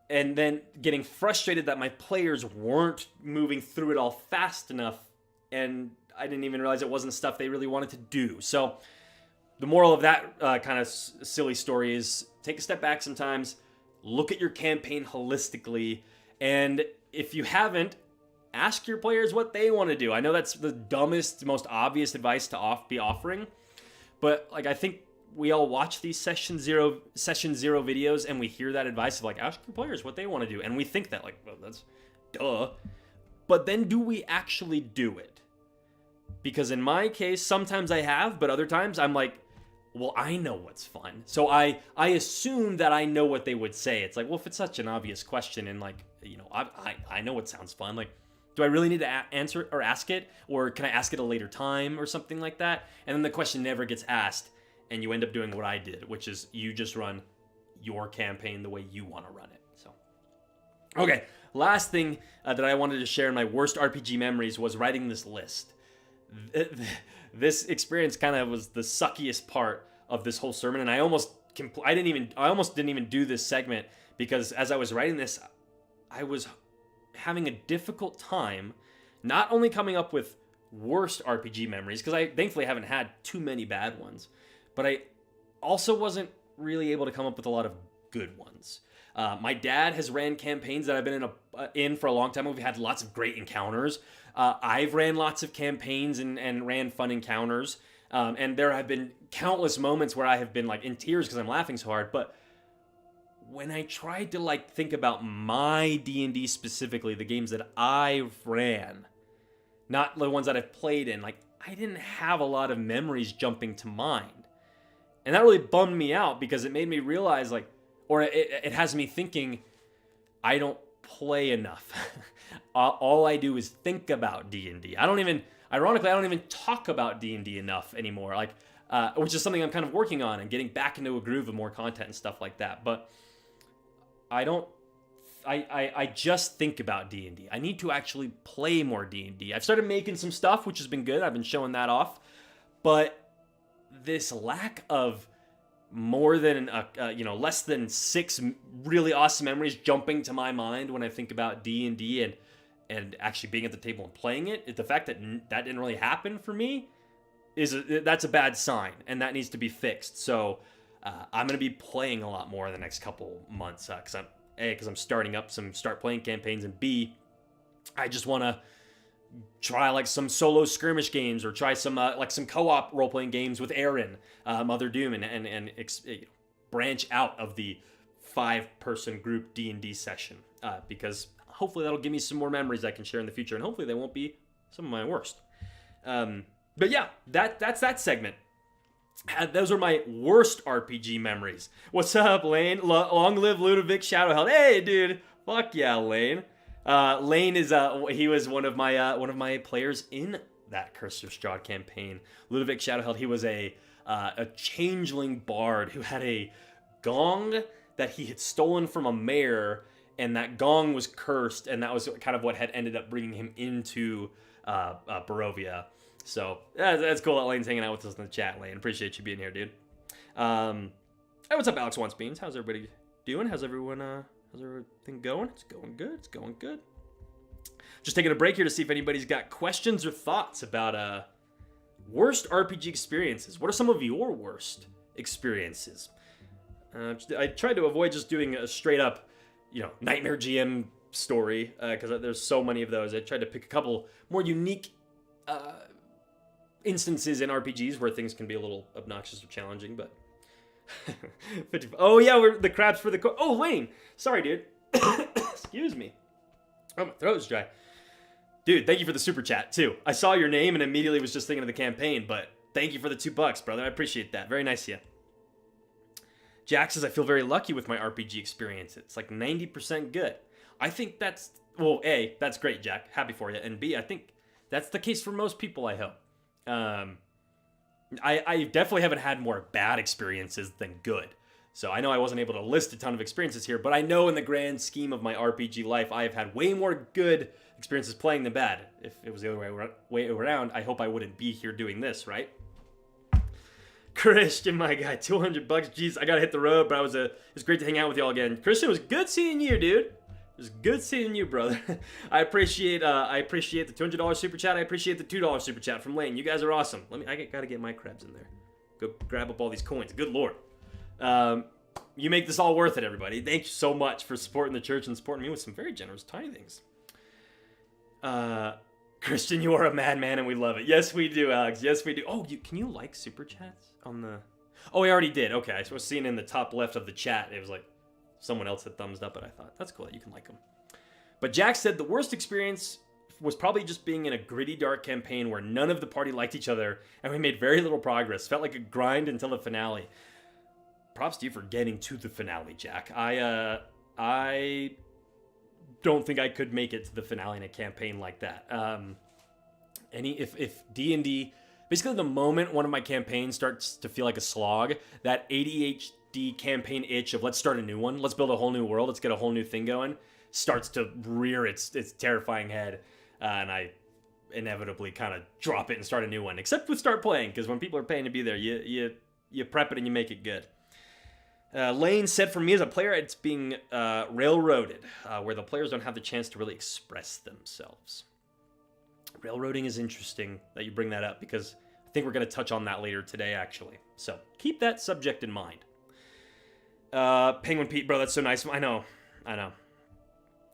And then getting frustrated that my players weren't moving through it all fast enough, and I didn't even realize it wasn't stuff they really wanted to do. So the moral of that kind of silly story is take a step back sometimes, look at your campaign holistically, and if you haven't, ask your players what they want to do. I know that's the dumbest, most obvious advice to be offering, but I think we all watch these session zero videos and we hear that advice of like, ask your players what they want to do. And we think that like, well, that's duh. But then do we actually do it? Because in my case, sometimes I have, but other times I'm like, well, I know what's fun. So I assume that I know what they would say. It's like, well, if it's such an obvious question and like, you know, I know what sounds fun. Like, do I really need to answer it or ask it? Or can I ask it a later time or something like that? And then the question never gets asked and you end up doing what I did, which is you just run your campaign the way you want to run it. So, okay. Last thing that I wanted to share in my worst RPG memories was writing this list. This experience kind of was the suckiest part of this whole sermon, and I almost didn't even do this segment because as I was writing this, I was having a difficult time not only coming up with worst RPG memories, because I thankfully haven't had too many bad ones, but I also wasn't really able to come up with a lot of good ones. My dad has ran campaigns that I've been in for a long time. We've had lots of great encounters. I've ran lots of campaigns and ran fun encounters. And there have been countless moments where I have been like in tears because I'm laughing so hard. But when I tried to like think about my D&D specifically, the games that I've ran, not the ones that I've played in, like I didn't have a lot of memories jumping to mind. And that really bummed me out because it made me realize like, or it has me thinking, I don't play enough. All I do is think about D&D. Ironically, I don't even talk about D&D enough anymore. Like, which is something I'm kind of working on and getting back into a groove of more content and stuff like that. But I just think about D&D. I need to actually play more D&D. I've started making some stuff, which has been good. I've been showing that off. But this lack of more than less than 6 really awesome memories jumping to my mind when I think about D&D and actually being at the table and playing it, the fact that that didn't really happen for me that's a bad sign, and that needs to be fixed. So I'm gonna be playing a lot more in the next couple months because I'm start playing campaigns, and B, I just want to try like some solo skirmish games or try some some co-op role-playing games with Aaron, Mother Doom, and branch out of the 5-person group D&D session because hopefully that'll give me some more memories I can share in the future, and hopefully they won't be some of my worst. But yeah, that's that segment. Those are my worst RPG memories. What's up, Lane? Long live Ludovic Shadowheld. Hey, dude. Fuck yeah, Lane. Lane is he was one of my players in that Curse of Strahd campaign. Ludovic Shadowheld. He was a changeling bard who had a gong that he had stolen from a mayor, and that gong was cursed, and that was kind of what had ended up bringing him into Barovia. So that's cool that Lane's hanging out with us in the chat, Lane. Appreciate you being here, dude. Hey, what's up, Alex Wants Beans? How's everybody doing? How's everything going? It's going good. It's going good. Just taking a break here to see if anybody's got questions or thoughts about worst RPG experiences. What are some of your worst experiences? I tried to avoid just doing a straight up, Nightmare GM story because there's so many of those. I tried to pick a couple more unique instances in RPGs where things can be a little obnoxious or challenging, but oh yeah, we're the crabs for the oh, Lane, sorry, dude. Excuse me. Oh, my throat is dry. Dude, thank you for the super chat too. I saw your name and immediately was just thinking of the campaign, but thank you for the $2, brother. I appreciate that. Very nice of you. Jack says, I feel very lucky with my RPG experience. It's like 90% good. I think that's, well, A, that's great, Jack. Happy for you. And B, I think that's the case for most people, I hope. I definitely haven't had more bad experiences than good. So I know I wasn't able to list a ton of experiences here, but I know in the grand scheme of my RPG life, I have had way more good experiences playing than bad. If it was the other way around, I hope I wouldn't be here doing this, right? Christian, my guy, $200. Jeez, I gotta hit the road, but it was great to hang out with y'all again. Christian, it was good seeing you, dude. It was good seeing you, brother. I appreciate the $200 super chat. I appreciate the $2 super chat from Lane. You guys are awesome. I gotta get my crabs in there. Go grab up all these coins. Good lord. You make this all worth it, everybody. Thank you so much for supporting the church and supporting me with some very generous tithings. Christian, you are a madman and we love it. Yes, we do, Alex. Yes, we do. Oh, can you like super chats on the... Oh, he already did. Okay, so I was seeing in the top left of the chat, it was like someone else had thumbs up it. I thought, that's cool that you can like them. But Jack said the worst experience was probably just being in a gritty, dark campaign where none of the party liked each other, and we made very little progress. Felt like a grind until the finale. Props to you for getting to the finale, Jack. I don't think I could make it to the finale in a campaign like that. If D&D, basically the moment one of my campaigns starts to feel like a slog, that ADHD campaign itch of let's start a new one, let's build a whole new world, let's get a whole new thing going, starts to rear its terrifying head, and I inevitably kind of drop it and start a new one. Except with start playing, because when people are paying to be there, you prep it and you make it good. Lane said, for me as a player, it's being railroaded, where the players don't have the chance to really express themselves. Railroading is interesting that you bring that up, because I think we're going to touch on that later today, actually. So keep that subject in mind. Penguin Pete, bro, that's so nice. I know.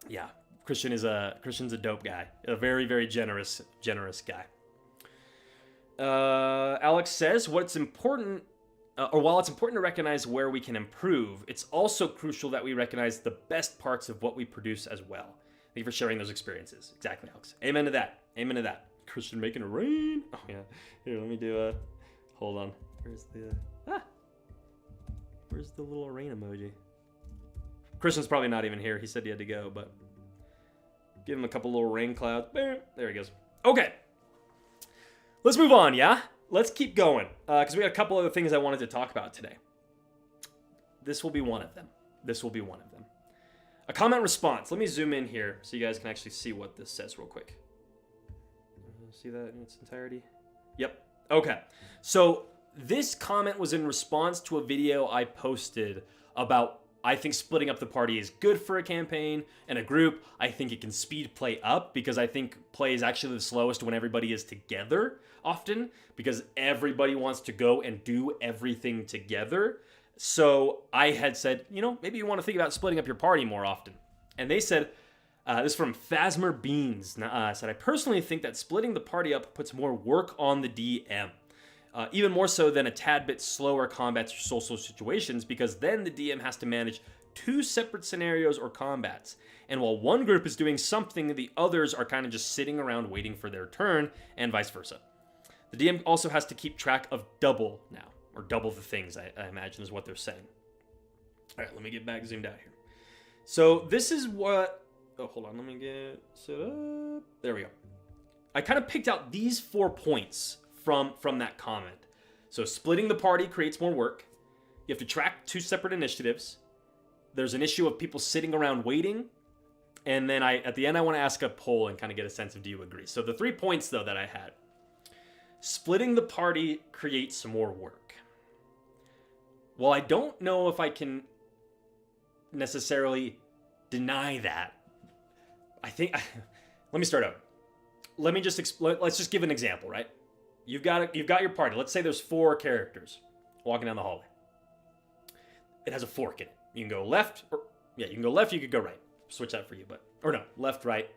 Yeah, Christian's a dope guy. A very, very generous guy. Alex says, while it's important to recognize where we can improve, it's also crucial that we recognize the best parts of what we produce as well. Thank you for sharing those experiences. Exactly, Alex. Amen to that. Christian making it rain. Oh, yeah. Here, let me do hold on. Where's the little rain emoji? Christian's probably not even here. He said he had to go, but give him a couple little rain clouds. There he goes. Okay. Let's move on, yeah? Let's keep going, because we got a couple other things I wanted to talk about today. This will be one of them. A comment response. Let me zoom in here so you guys can actually see what this says real quick. See that in its entirety? Yep. Okay. So this comment was in response to a video I posted about, I think splitting up the party is good for a campaign and a group. I think it can speed play up, because I think play is actually the slowest when everybody is together often, because everybody wants to go and do everything together. So I had said, maybe you want to think about splitting up your party more often. And they said, this is from Phasmer Beans, said, I personally think that splitting the party up puts more work on the DM. Even more so than a tad bit slower combats or social situations, because then the DM has to manage two separate scenarios or combats. And while one group is doing something, the others are kind of just sitting around waiting for their turn, and vice versa. The DM also has to keep track of double now, or double the things, I imagine is what they're saying. All right, let me get back zoomed out here. So this is what... Oh, hold on, let me get set up. There we go. I kind of picked out these 4 points from that comment. So splitting the party creates more work. You have to track two separate initiatives. There's an issue of people sitting around waiting. And then at the end, I want to ask a poll and kind of get a sense of, do you agree? So the 3 points, though, that I had. Splitting the party creates more work. Well, I don't know if I can necessarily deny that. I think... let me start over. Let's just give an example, right? You've got your party. Let's say there's 4 characters walking down the hallway. It has a fork in it. You can go left, you can go left, you could go right. Switch that for you, left, right.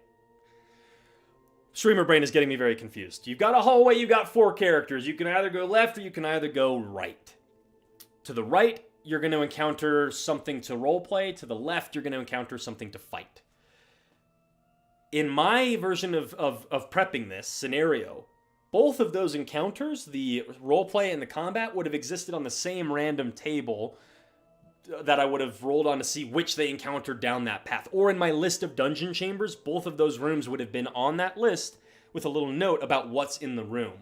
Streamer brain is getting me very confused. You've got a hallway, you've got 4 characters. You can either go left or you can either go right. To the right, you're going to encounter something to roleplay. To the left, you're going to encounter something to fight. In my version of prepping this scenario, both of those encounters, the roleplay and the combat, would have existed on the same random table that I would have rolled on to see which they encountered down that path. Or in my list of dungeon chambers, both of those rooms would have been on that list with a little note about what's in the room.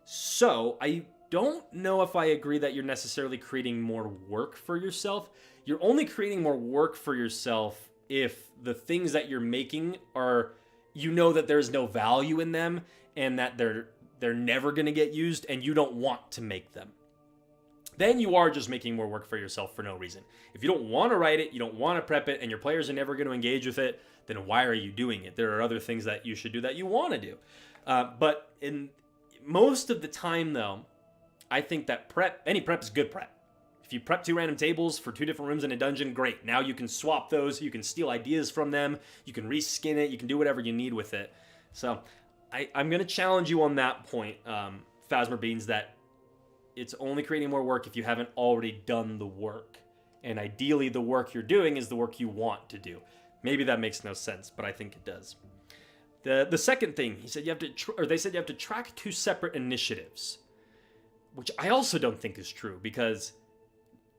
So I don't know if I agree that you're necessarily creating more work for yourself. You're only creating more work for yourself if the things that you're making are, that there's no value in them and that they're never going to get used and you don't want to make them. Then you are just making more work for yourself for no reason. If you don't want to write it, you don't want to prep it, and your players are never going to engage with it, then why are you doing it? There are other things that you should do that you want to do. But in most of the time, though, I think that any prep is good prep. If you prep 2 random tables for 2 different rooms in a dungeon, great. Now you can swap those. You can steal ideas from them. You can reskin it. You can do whatever you need with it. So I'm going to challenge you on that point, Phasmer Beans, that it's only creating more work if you haven't already done the work. And ideally, the work you're doing is the work you want to do. Maybe that makes no sense, but I think it does. The second thing, he said they said you have to track 2 separate initiatives, which I also don't think is true, because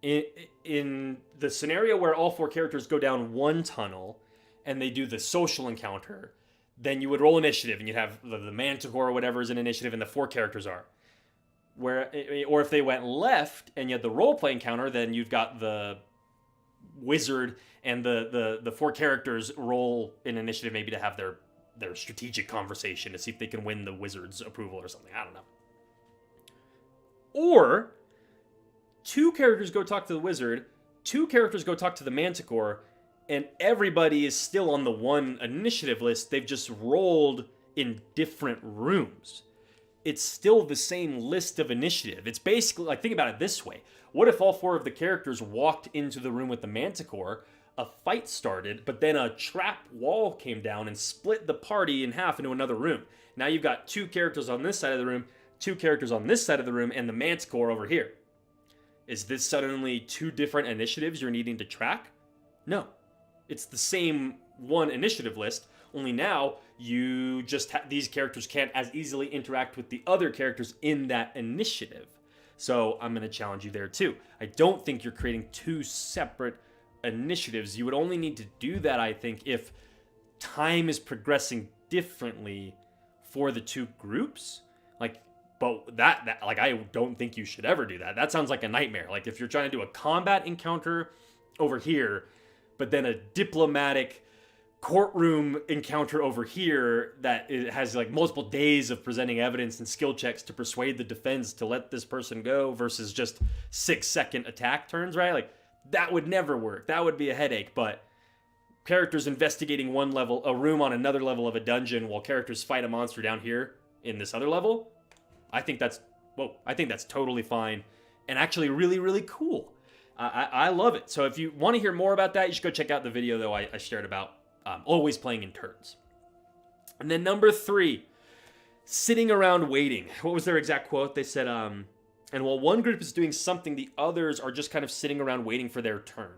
in the scenario where all 4 characters go down one tunnel and they do the social encounter, then you would roll initiative and you'd have the manticore or whatever is an initiative and the 4 characters are. Or if they went left and you had the roleplay encounter, then you've got the wizard and the 4 characters roll in initiative, maybe to have their strategic conversation to see if they can win the wizard's approval or something. I don't know. Or 2 characters go talk to the wizard, 2 characters go talk to the manticore, and everybody is still on the one initiative list. They've just rolled in different rooms. It's still the same list of initiative. It's basically, like, think about it this way. What if all 4 of the characters walked into the room with the manticore, a fight started, but then a trap wall came down and split the party in half into another room? Now you've got 2 characters on this side of the room, 2 characters on this side of the room, and the manticore over here. Is this suddenly 2 different initiatives you're needing to track? No. It's the same one initiative list, only now you just these characters can't as easily interact with the other characters in that initiative. So I'm going to challenge you there too. I don't think you're creating 2 separate initiatives. You would only need to do that, I think, if time is progressing differently for the 2 groups. But that I don't think you should ever do that. That sounds like a nightmare. Like, if you're trying to do a combat encounter over here, but then a diplomatic courtroom encounter over here that it has like multiple days of presenting evidence and skill checks to persuade the defense to let this person go versus just 6-second attack turns, right? Like, that would never work. That would be a headache. But characters investigating a room on another level of a dungeon while characters fight a monster down here in this other level, I think that's totally fine and actually really, really cool. I love it. So if you want to hear more about that, you should go check out the video, though, I shared about always playing in turns. And then number 3, sitting around waiting. What was their exact quote? They said, and while one group is doing something, the others are just kind of sitting around waiting for their turn.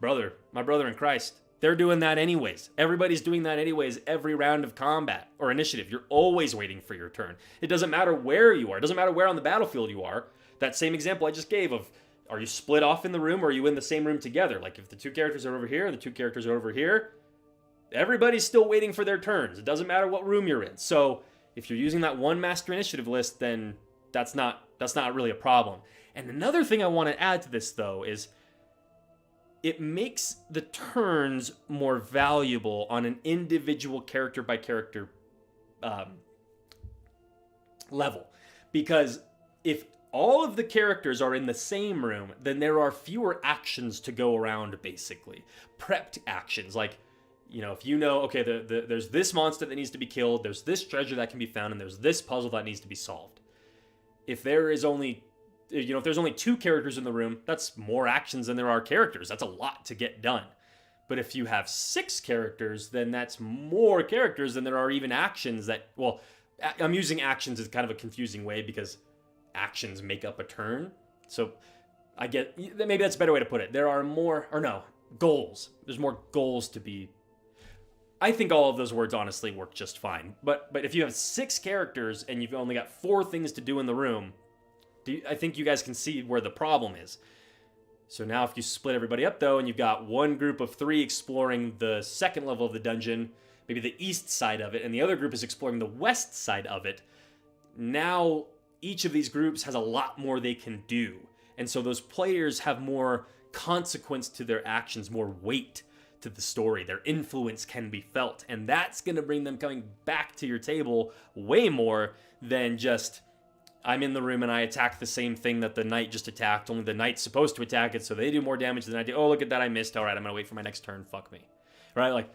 My brother in Christ, they're doing that anyways. Everybody's doing that anyways every round of combat or initiative. You're always waiting for your turn. It doesn't matter where you are. It doesn't matter where on the battlefield you are. That same example I just gave of, are you split off in the room or are you in the same room together? Like, if the 2 characters are over here and the 2 characters are over here, everybody's still waiting for their turns. It doesn't matter what room you're in. So if you're using that one master initiative list, then that's not really a problem. And another thing I want to add to this, though, is it makes the turns more valuable on an individual character by character level. Because if all of the characters are in the same room, then there are fewer actions to go around, basically. Prepped actions, like, if you know, okay, there's this monster that needs to be killed, there's this treasure that can be found, and there's this puzzle that needs to be solved. If there's only 2 characters in the room, that's more actions than there are characters. That's a lot to get done. But if you have 6 characters, then that's more characters than there are even actions that, well, I'm using actions as kind of a confusing way because actions make up a turn. So I get, maybe that's a better way to put it. There are goals. There's more goals to be. I think all of those words honestly work just fine. But if you have 6 characters and you've only got 4 things to do in the room, I think you guys can see where the problem is. So now if you split everybody up, though, and you've got one group of 3 exploring the second level of the dungeon, maybe the east side of it, and the other group is exploring the west side of it, now each of these groups has a lot more they can do. And so those players have more consequence to their actions, more weight to the story. Their influence can be felt, and that's going to bring them coming back to your table way more than just, I'm in the room and I attack the same thing that the knight just attacked, only the knight's supposed to attack it, so they do more damage than I do. Oh, look at that, I missed. All right, I'm going to wait for my next turn. Fuck me. Right? Like,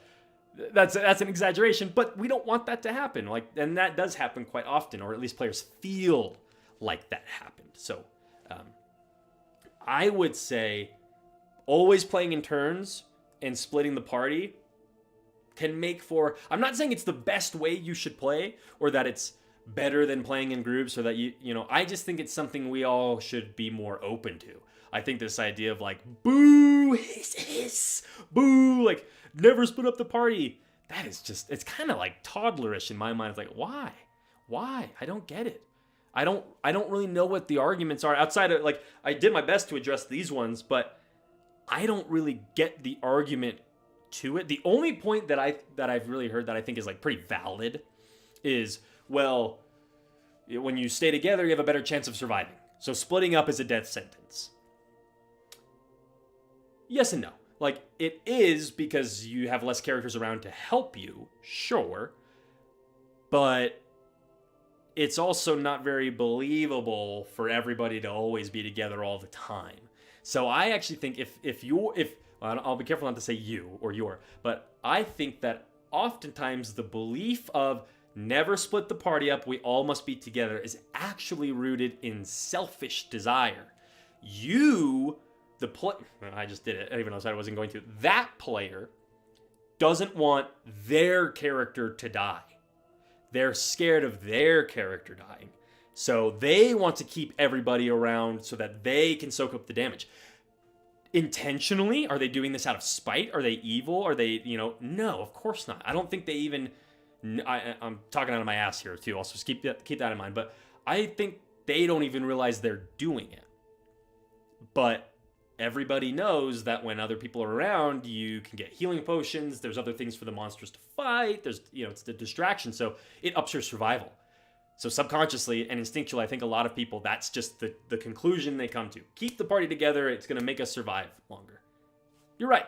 that's an exaggeration, but we don't want that to happen. Like, and that does happen quite often, or at least players feel like that happened. So, I would say always playing in turns and splitting the party can make for, I'm not saying it's the best way you should play, or that it's better than playing in groups, or that I just think it's something we all should be more open to. I think this idea of like, boo, hiss, boo, like never split up the party. That is just, it's kind of like toddlerish in my mind. It's like, why? I don't get it. I don't really know what the arguments are outside of, like, I did my best to address these ones, but I don't really get the argument to it. The only point that I've really heard that I think is like pretty valid is, well, when you stay together, you have a better chance of surviving. So splitting up is a death sentence. Yes and no. Like, it is because you have less characters around to help you, sure, but it's also not very believable for everybody to always be together all the time. So I actually think if I'll be careful not to say you or your, but I think that oftentimes the belief of never split the party up, we all must be together, is actually rooted in selfish desire. I just did it. I even know I wasn't going to. That player doesn't want their character to die. They're scared of their character dying. So they want to keep everybody around so that they can soak up the damage. Intentionally? Are they doing this out of spite? Are they evil? Are they, no, of course not. I don't think they even, I'm talking out of my ass here too. Also, just keep that in mind. But I think they don't even realize they're doing it. But everybody knows that when other people are around, you can get healing potions. There's other things for the monsters to fight. There's, it's the distraction. So it ups your survival. So subconsciously and instinctually, I think a lot of people, that's just the conclusion they come to. Keep the party together. It's going to make us survive longer. You're right.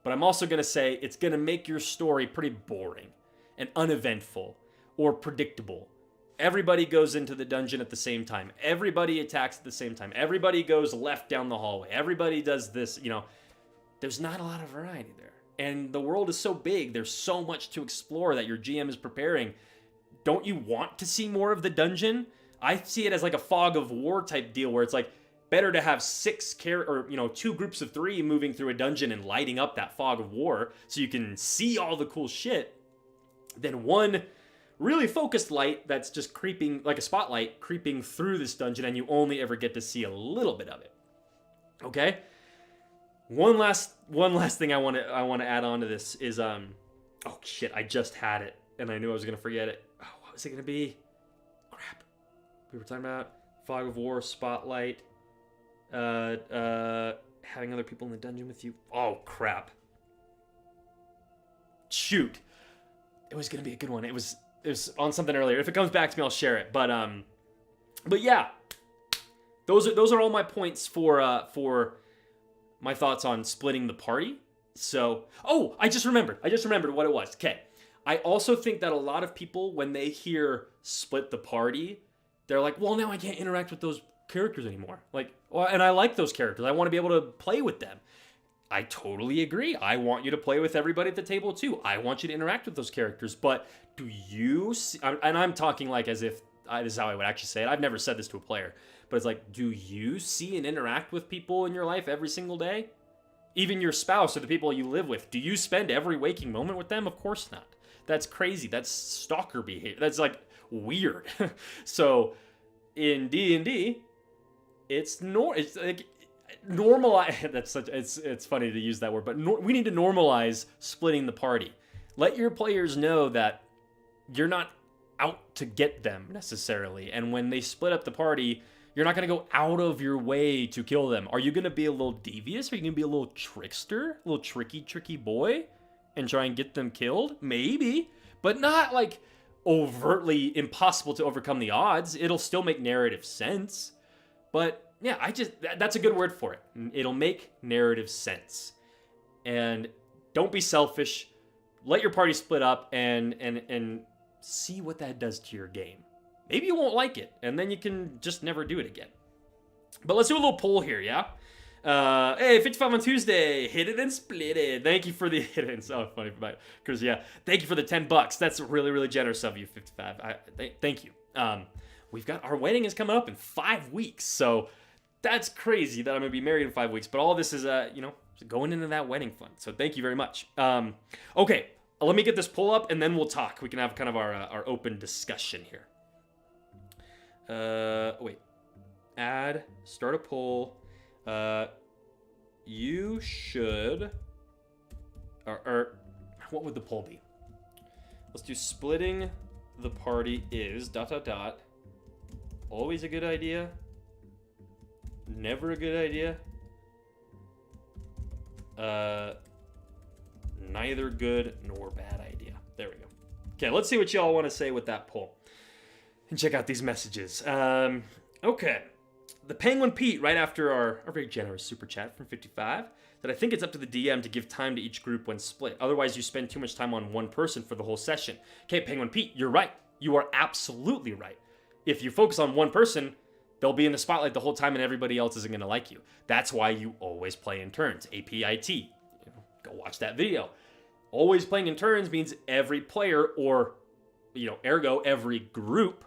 But I'm also going to say it's going to make your story pretty boring and uneventful or predictable. Everybody goes into the dungeon at the same time. Everybody attacks at the same time. Everybody goes left down the hallway. Everybody does this, There's not a lot of variety there. And the world is so big. There's so much to explore that your GM is preparing. Don't you want to see more of the dungeon? I see it as like a fog of war type deal where it's like better to have 2 groups of 3 moving through a dungeon and lighting up that fog of war so you can see all the cool shit than one really focused light that's just creeping like a spotlight creeping through this dungeon and you only ever get to see a little bit of it. Okay? One last thing I want to add on to this is oh shit, I just had it and I knew I was going to forget it. Oh, what was it going to be? Crap. We were talking about fog of war, spotlight, having other people in the dungeon with you. Oh crap. Shoot. It was going to be a good one. It was on something earlier. If it comes back to me, I'll share it. But yeah, those are all my points for my thoughts on splitting the party. So, I just remembered what it was. Okay, I also think that a lot of people, when they hear split the party, they're like, well, now I can't interact with those characters anymore. Like, well, and I like those characters. I want to be able to play with them. I totally agree. I want you to play with everybody at the table too. I want you to interact with those characters. But do you see, and I'm talking like as if this is how I would actually say it. I've never said this to a player, but it's like, do you see and interact with people in your life every single day? Even your spouse or the people you live with. Do you spend every waking moment with them? Of course not. That's crazy. That's stalker behavior. That's like weird. So in D&D, it's like normalize. It's funny to use that word, but we need to normalize splitting the party. Let your players know that you're not out to get them necessarily, and when they split up the party, you're not going to go out of your way to kill them. Are you going to be a little devious? Are you going to be a little trickster, a little tricky boy, and try and get them killed? Maybe, but not like overtly impossible to overcome the odds. It'll still make narrative sense, but yeah, that's a good word for it. It'll make narrative sense. And don't be selfish. Let your party split up and see what that does to your game. Maybe you won't like it, and then you can just never do it again. But let's do a little poll here, yeah? Hey, 55 on Tuesday. Hit it and split it. Thank you for the hit it. It's so funny, because yeah, thank you for the $10. That's really, really generous of you, 55. Thank you. We've got our wedding is coming up in 5 weeks, so that's crazy that I'm gonna be married in 5 weeks. But all this is, going into that wedding fund. So thank you very much. Okay, let me get this poll up, and then we'll talk. We can have kind of our open discussion here. Wait. Add, start a poll. You should, or what would the poll be? Let's do splitting the party is ... Always a good idea. Never a good idea. Neither good nor bad idea. There we go. Okay, let's see what y'all want to say with that poll. And check out these messages. Okay. The Penguin Pete, right after our very generous super chat from 55, that I think it's up to the DM to give time to each group when split. Otherwise, you spend too much time on one person for the whole session. Okay, Penguin Pete, you're right. You are absolutely right. If you focus on one person, they'll be in the spotlight the whole time and everybody else isn't going to like you. That's why you always play in turns. APIT. Go watch that video. Always playing in turns means every player, or, ergo, every group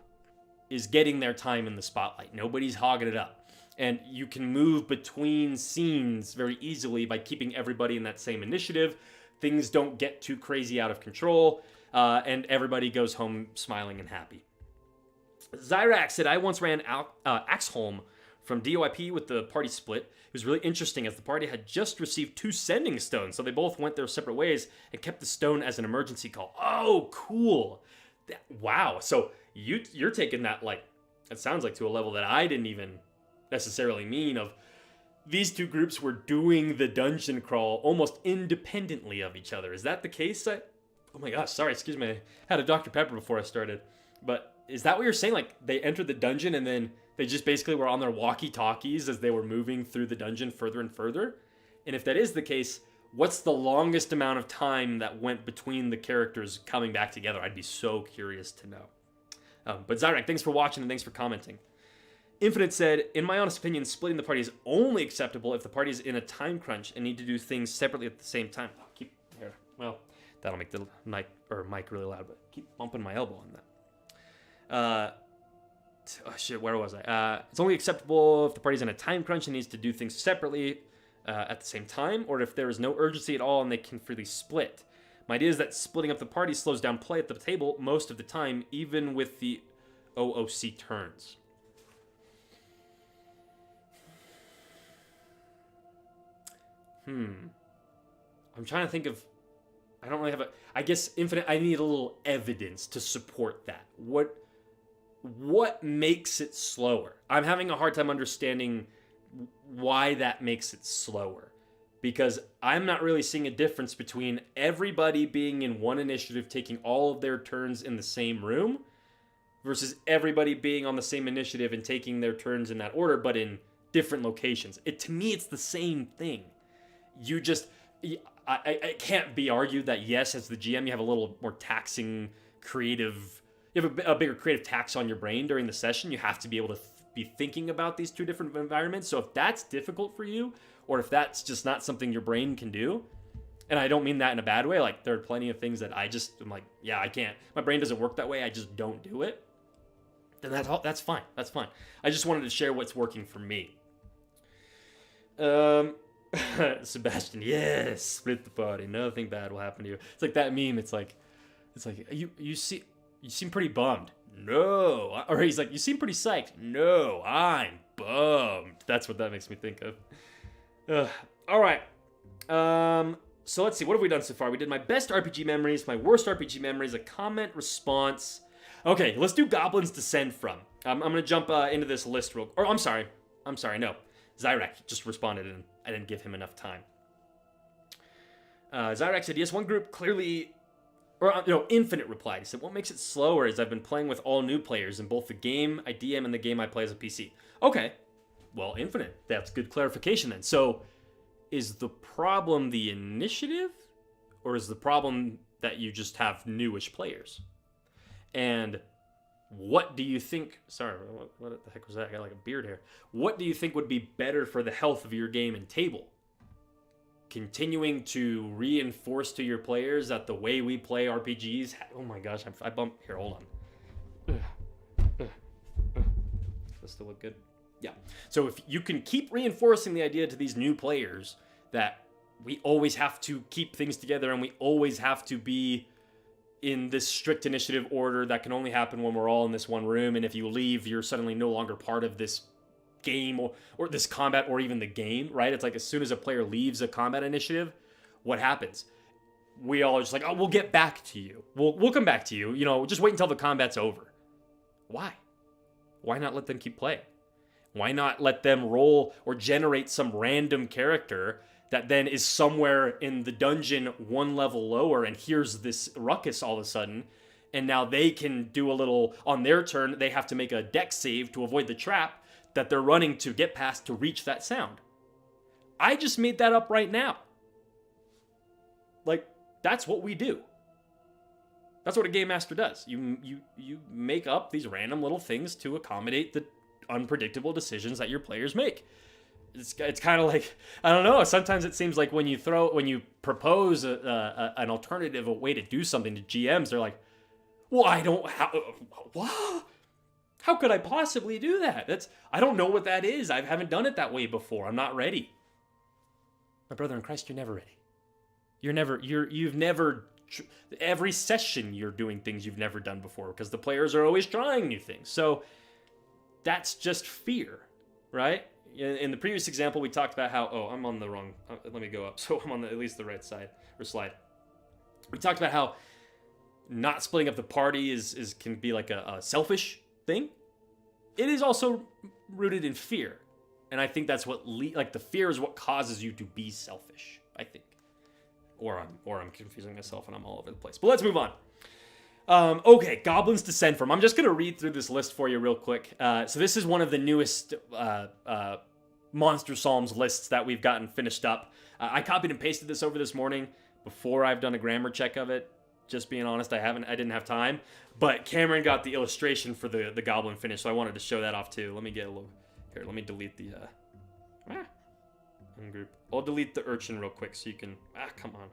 is getting their time in the spotlight. Nobody's hogging it up. And you can move between scenes very easily by keeping everybody in that same initiative. Things don't get too crazy out of control, and everybody goes home smiling and happy. Zyrax said, I once ran Axholm from DOIP with the party split. It was really interesting as the party had just received 2 sending stones, so they both went their separate ways and kept the stone as an emergency call. Oh, cool. Wow. So you're taking that, it sounds like, to a level that I didn't even necessarily mean, of these 2 groups were doing the dungeon crawl almost independently of each other. Is that the case? Oh my gosh, sorry, excuse me. I had a Dr. Pepper before I started. But is that what you're saying? Like, they entered the dungeon and then they just basically were on their walkie-talkies as they were moving through the dungeon further and further? And if that is the case, what's the longest amount of time that went between the characters coming back together? I'd be so curious to know. But Zyrek, thanks for watching and thanks for commenting. Infinite said, in my honest opinion, splitting the party is only acceptable if the party is in a time crunch and need to do things separately at the same time. Oh, keep here. Well, that'll make the mic really loud, but keep bumping my elbow on that. Where was I? It's only acceptable if the party's in a time crunch and needs to do things separately at the same time, or if there is no urgency at all and they can freely split. My idea is that splitting up the party slows down play at the table most of the time, even with the OOC turns. I'm trying to think of... I don't really have I guess Infinite, I need a little evidence to support that. What makes it slower? I'm having a hard time understanding why that makes it slower. Because I'm not really seeing a difference between everybody being in one initiative, taking all of their turns in the same room, versus everybody being on the same initiative and taking their turns in that order, but in different locations. To me, it's the same thing. It can't be argued that, yes, as the GM, you have a little more taxing creative... You have a bigger creative tax on your brain during the session. You have to be able to be thinking about these 2 different environments. So if that's difficult for you, or if that's just not something your brain can do, and I don't mean that in a bad way, like there are plenty of things that I'm like, yeah, I can't. My brain doesn't work that way. I just don't do it. Then that's fine. That's fine. I just wanted to share what's working for me. Sebastian, yes, split the party. Nothing bad will happen to you. It's like that meme. It's like you seem pretty bummed. No. Or he's like, you seem pretty psyched. No, I'm bummed. That's what that makes me think of. All right. So let's see. What have we done so far? We did my best RPG memories, my worst RPG memories, a comment response. Okay, let's do Goblins to Send From. I'm going to jump into this list real... Or I'm sorry, no. Zyrek just responded and I didn't give him enough time. Zyrek said, yes, one group clearly... Infinite replied. He said, what makes it slower is I've been playing with all new players in both the game I DM and the game I play as a PC. Okay. Well, Infinite. That's good clarification then. So, is the problem the initiative? Or is the problem that you just have newish players? And what do you think... Sorry, what the heck was that? I got like a beard here. What do you think would be better for the health of your game and table? Continuing to reinforce to your players that the way we play RPGs... Oh my gosh, I bumped... Here, hold on. Does this still look good? Yeah. So if you can keep reinforcing the idea to these new players that we always have to keep things together and we always have to be in this strict initiative order that can only happen when we're all in this one room, and if you leave, you're suddenly no longer part of this game or this combat or even the game, right? It's like as soon as a player leaves a combat initiative, what happens? We all are just like, oh, we'll get back to you. We'll come back to you. You know, just wait until the combat's over. Why? Why not let them keep playing? Why not let them roll or generate some random character that then is somewhere in the dungeon one level lower and hears this ruckus all of a sudden, and now they can do a little, on their turn, they have to make a dex save to avoid the trap that they're running to get past to reach that sound. I just made that up right now. Like, that's what we do. That's what a game master does. You make up these random little things to accommodate the unpredictable decisions that your players make. It's kind of like, I don't know, sometimes it seems like when you propose an alternative, a way to do something to GMs, they're like, well, how could I possibly do that? I don't know what that is. I haven't done it that way before. I'm not ready. My brother in Christ, you're never ready. Every session you're doing things you've never done before because the players are always trying new things. So that's just fear, right? In the previous example, we talked about how, I'm on the wrong, let me go up. So I'm on at least the right side, or slide. We talked about how not splitting up the party can be like a selfish thing. It is also rooted in fear. And I think that's what, the fear is what causes you to be selfish, I think. Or I'm confusing myself and I'm all over the place. But let's move on. Okay, Goblins Descend From. I'm just going to read through this list for you real quick. So this is one of the newest Monster Psalms lists that we've gotten finished up. I copied and pasted this over this morning before I've done a grammar check of it. Just being honest, I didn't have time. But Cameron got the illustration for the Goblin finish, so I wanted to show that off too. Let me get a little... Here, let me delete the... Ungroup. I'll delete the urchin real quick so you can... come on.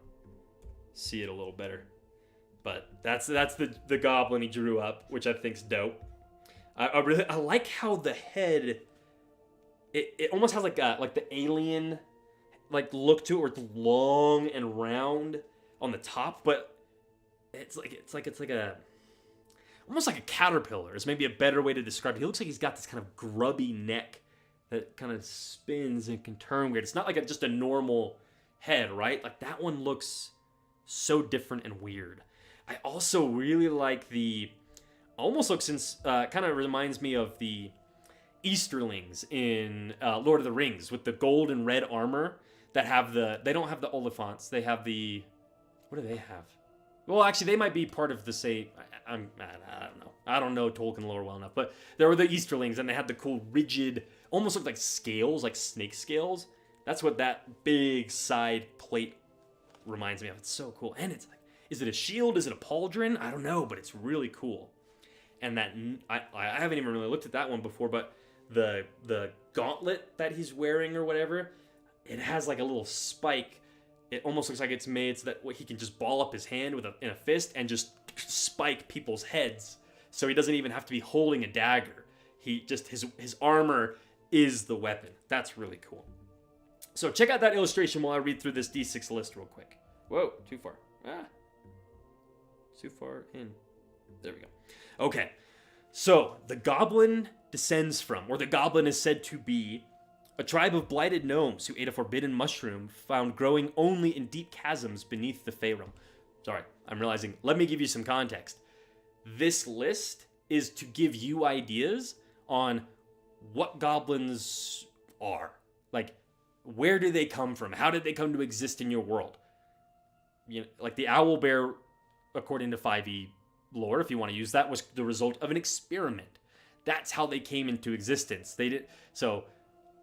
See it a little better. But that's the goblin he drew up, which I think's dope. I like how the head... It almost has like the alien look to it, where it's long and round on the top, but it's like a almost like a caterpillar is maybe a better way to describe it. He looks like he's got this kind of grubby neck that kind of spins and can turn weird. It's not like just a normal head, right? Like that one looks so different and weird. I also really like almost looks kind of reminds me of the Easterlings in Lord of the Rings with the gold and red armor that have they don't have the Oliphants. They have what do they have? Well, actually, they might be part of the same... I don't know. I don't know Tolkien lore well enough, but there were the Easterlings, and they had the cool, rigid, almost looked like scales, like snake scales. That's what that big side plate reminds me of. It's so cool. And it's like, is it a shield? Is it a pauldron? I don't know, but it's really cool. And that... I haven't even really looked at that one before, but the gauntlet that he's wearing or whatever, it has like a little spike. It almost looks like it's made so that he can just ball up his hand in a fist and just spike people's heads. So he doesn't even have to be holding a dagger. His armor is the weapon. That's really cool. So check out that illustration while I read through this D6 list real quick. Whoa, too far. Too far in. There we go. Okay, so the Goblin Descends From, or the Goblin is said to be a tribe of blighted gnomes who ate a forbidden mushroom found growing only in deep chasms beneath the Faerun. Sorry, I'm realizing. Let me give you some context. This list is to give you ideas on what goblins are. Like, where do they come from? How did they come to exist in your world? You know, like the owlbear, according to 5e lore, if you want to use that, was the result of an experiment. That's how they came into existence. So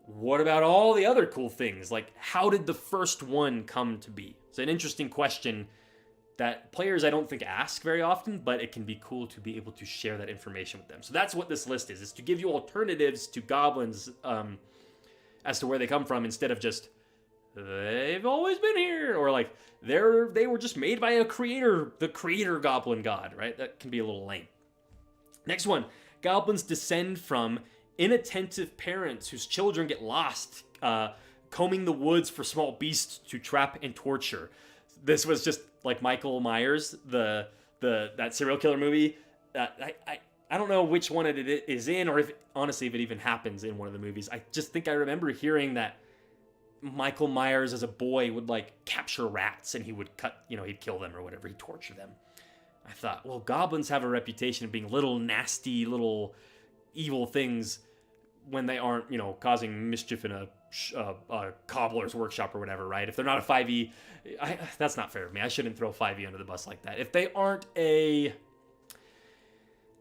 what about all the other cool things? Like, how did the first one come to be? It's an interesting question that players, I don't think, ask very often, but it can be cool to be able to share that information with them. So that's what this list is to give you alternatives to goblins as to where they come from, instead of just, they've always been here, or like, they were just made by a creator, the creator goblin god, right? That can be a little lame. Next one, goblins descend from inattentive parents whose children get lost, combing the woods for small beasts to trap and torture. This was just like Michael Myers, the that serial killer movie. I don't know which one it is in, or if honestly if it even happens in one of the movies. I just think I remember hearing that Michael Myers as a boy would like capture rats and he would he'd kill them or whatever, he'd torture them. I thought, well, goblins have a reputation of being little nasty, little evil things when they aren't, causing mischief in a cobbler's workshop or whatever, right? If they're not a 5e, that's not fair of me. I shouldn't throw 5e under the bus like that. If they aren't a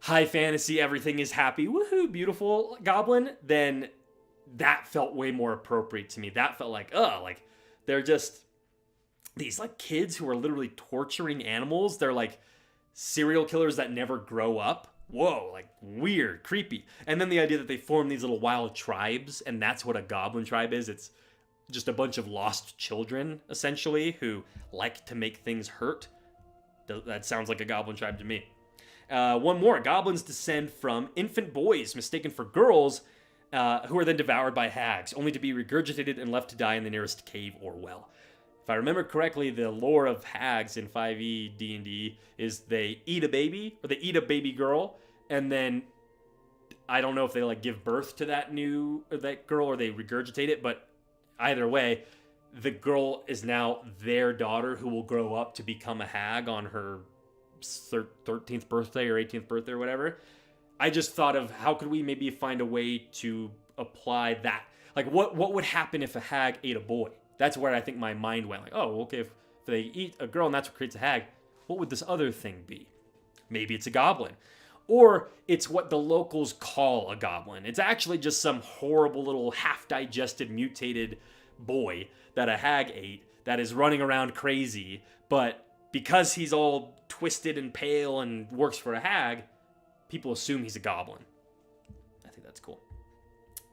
high fantasy, everything is happy, woohoo, beautiful goblin, then that felt way more appropriate to me. That felt like, they're just these like kids who are literally torturing animals. They're like serial killers that never grow up. Whoa, like weird, creepy. And then the idea that they form these little wild tribes, and that's what a goblin tribe is. It's just a bunch of lost children, essentially, who like to make things hurt. That sounds like a goblin tribe to me. One more. Goblins descend from infant boys mistaken for girls, who are then devoured by hags, only to be regurgitated and left to die in the nearest cave or well. If I remember correctly, the lore of hags in 5e D&D is they eat a baby, or they eat a baby girl, and then I don't know if they like give birth to that girl or they regurgitate it, but either way, the girl is now their daughter who will grow up to become a hag on her 13th birthday or 18th birthday or whatever. I just thought of how could we maybe find a way to apply that. Like what would happen if a hag ate a boy? That's where I think my mind went. Like, oh, okay, if they eat a girl and that's what creates a hag, what would this other thing be? Maybe it's a goblin. Or it's what the locals call a goblin. It's actually just some horrible little half-digested, mutated boy that a hag ate that is running around crazy. But because he's all twisted and pale and works for a hag, people assume he's a goblin. I think that's cool.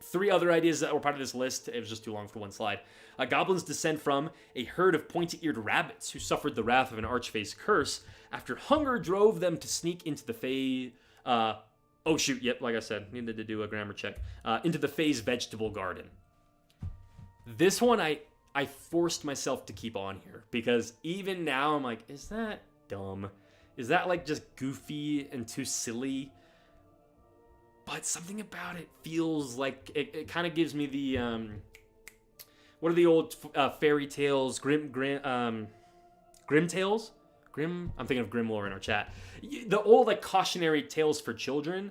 3 other ideas that were part of this list. It was just too long for one slide. Goblins descend from a herd of pointy-eared rabbits who suffered the wrath of an archfae's curse after hunger drove them to sneak into the Fae... like I said, needed to do a grammar check. Into the Fae's vegetable garden. This one I forced myself to keep on here because even now I'm like, is that dumb? Is that like just goofy and too silly? But something about it feels like it kind of gives me the what are the old fairy tales? Grim tales? I'm thinking of Grimlore in our chat. The old like cautionary tales for children.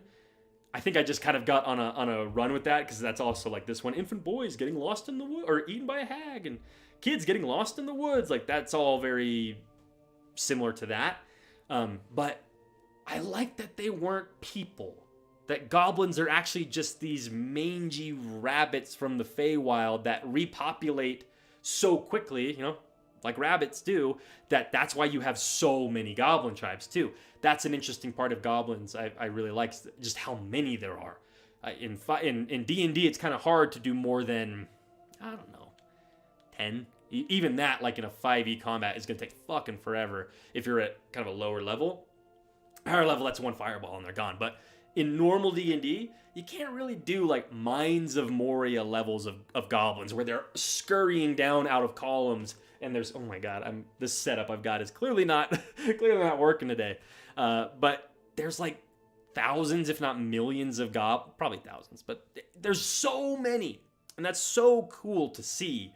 I think I just kind of got on a run with that because that's also like this one: infant boys getting lost in the wood or eaten by a hag, and kids getting lost in the woods. Like that's all very similar to that. But I like that they weren't people. That goblins are actually just these mangy rabbits from the Feywild that repopulate so quickly, like rabbits do, that's why you have so many goblin tribes too. That's an interesting part of goblins I really like, just how many there are. In D&D, it's kind of hard to do more than, 10. Even that, like in a 5e combat, is going to take fucking forever if you're at kind of a lower level. Higher level, that's one fireball and they're gone. But in normal D&D, you can't really do like Mines of Moria levels of goblins where they're scurrying down out of columns and there's, oh my god, this setup I've got is clearly not working today. But there's like thousands, if not millions of probably thousands, but there's so many, and that's so cool to see.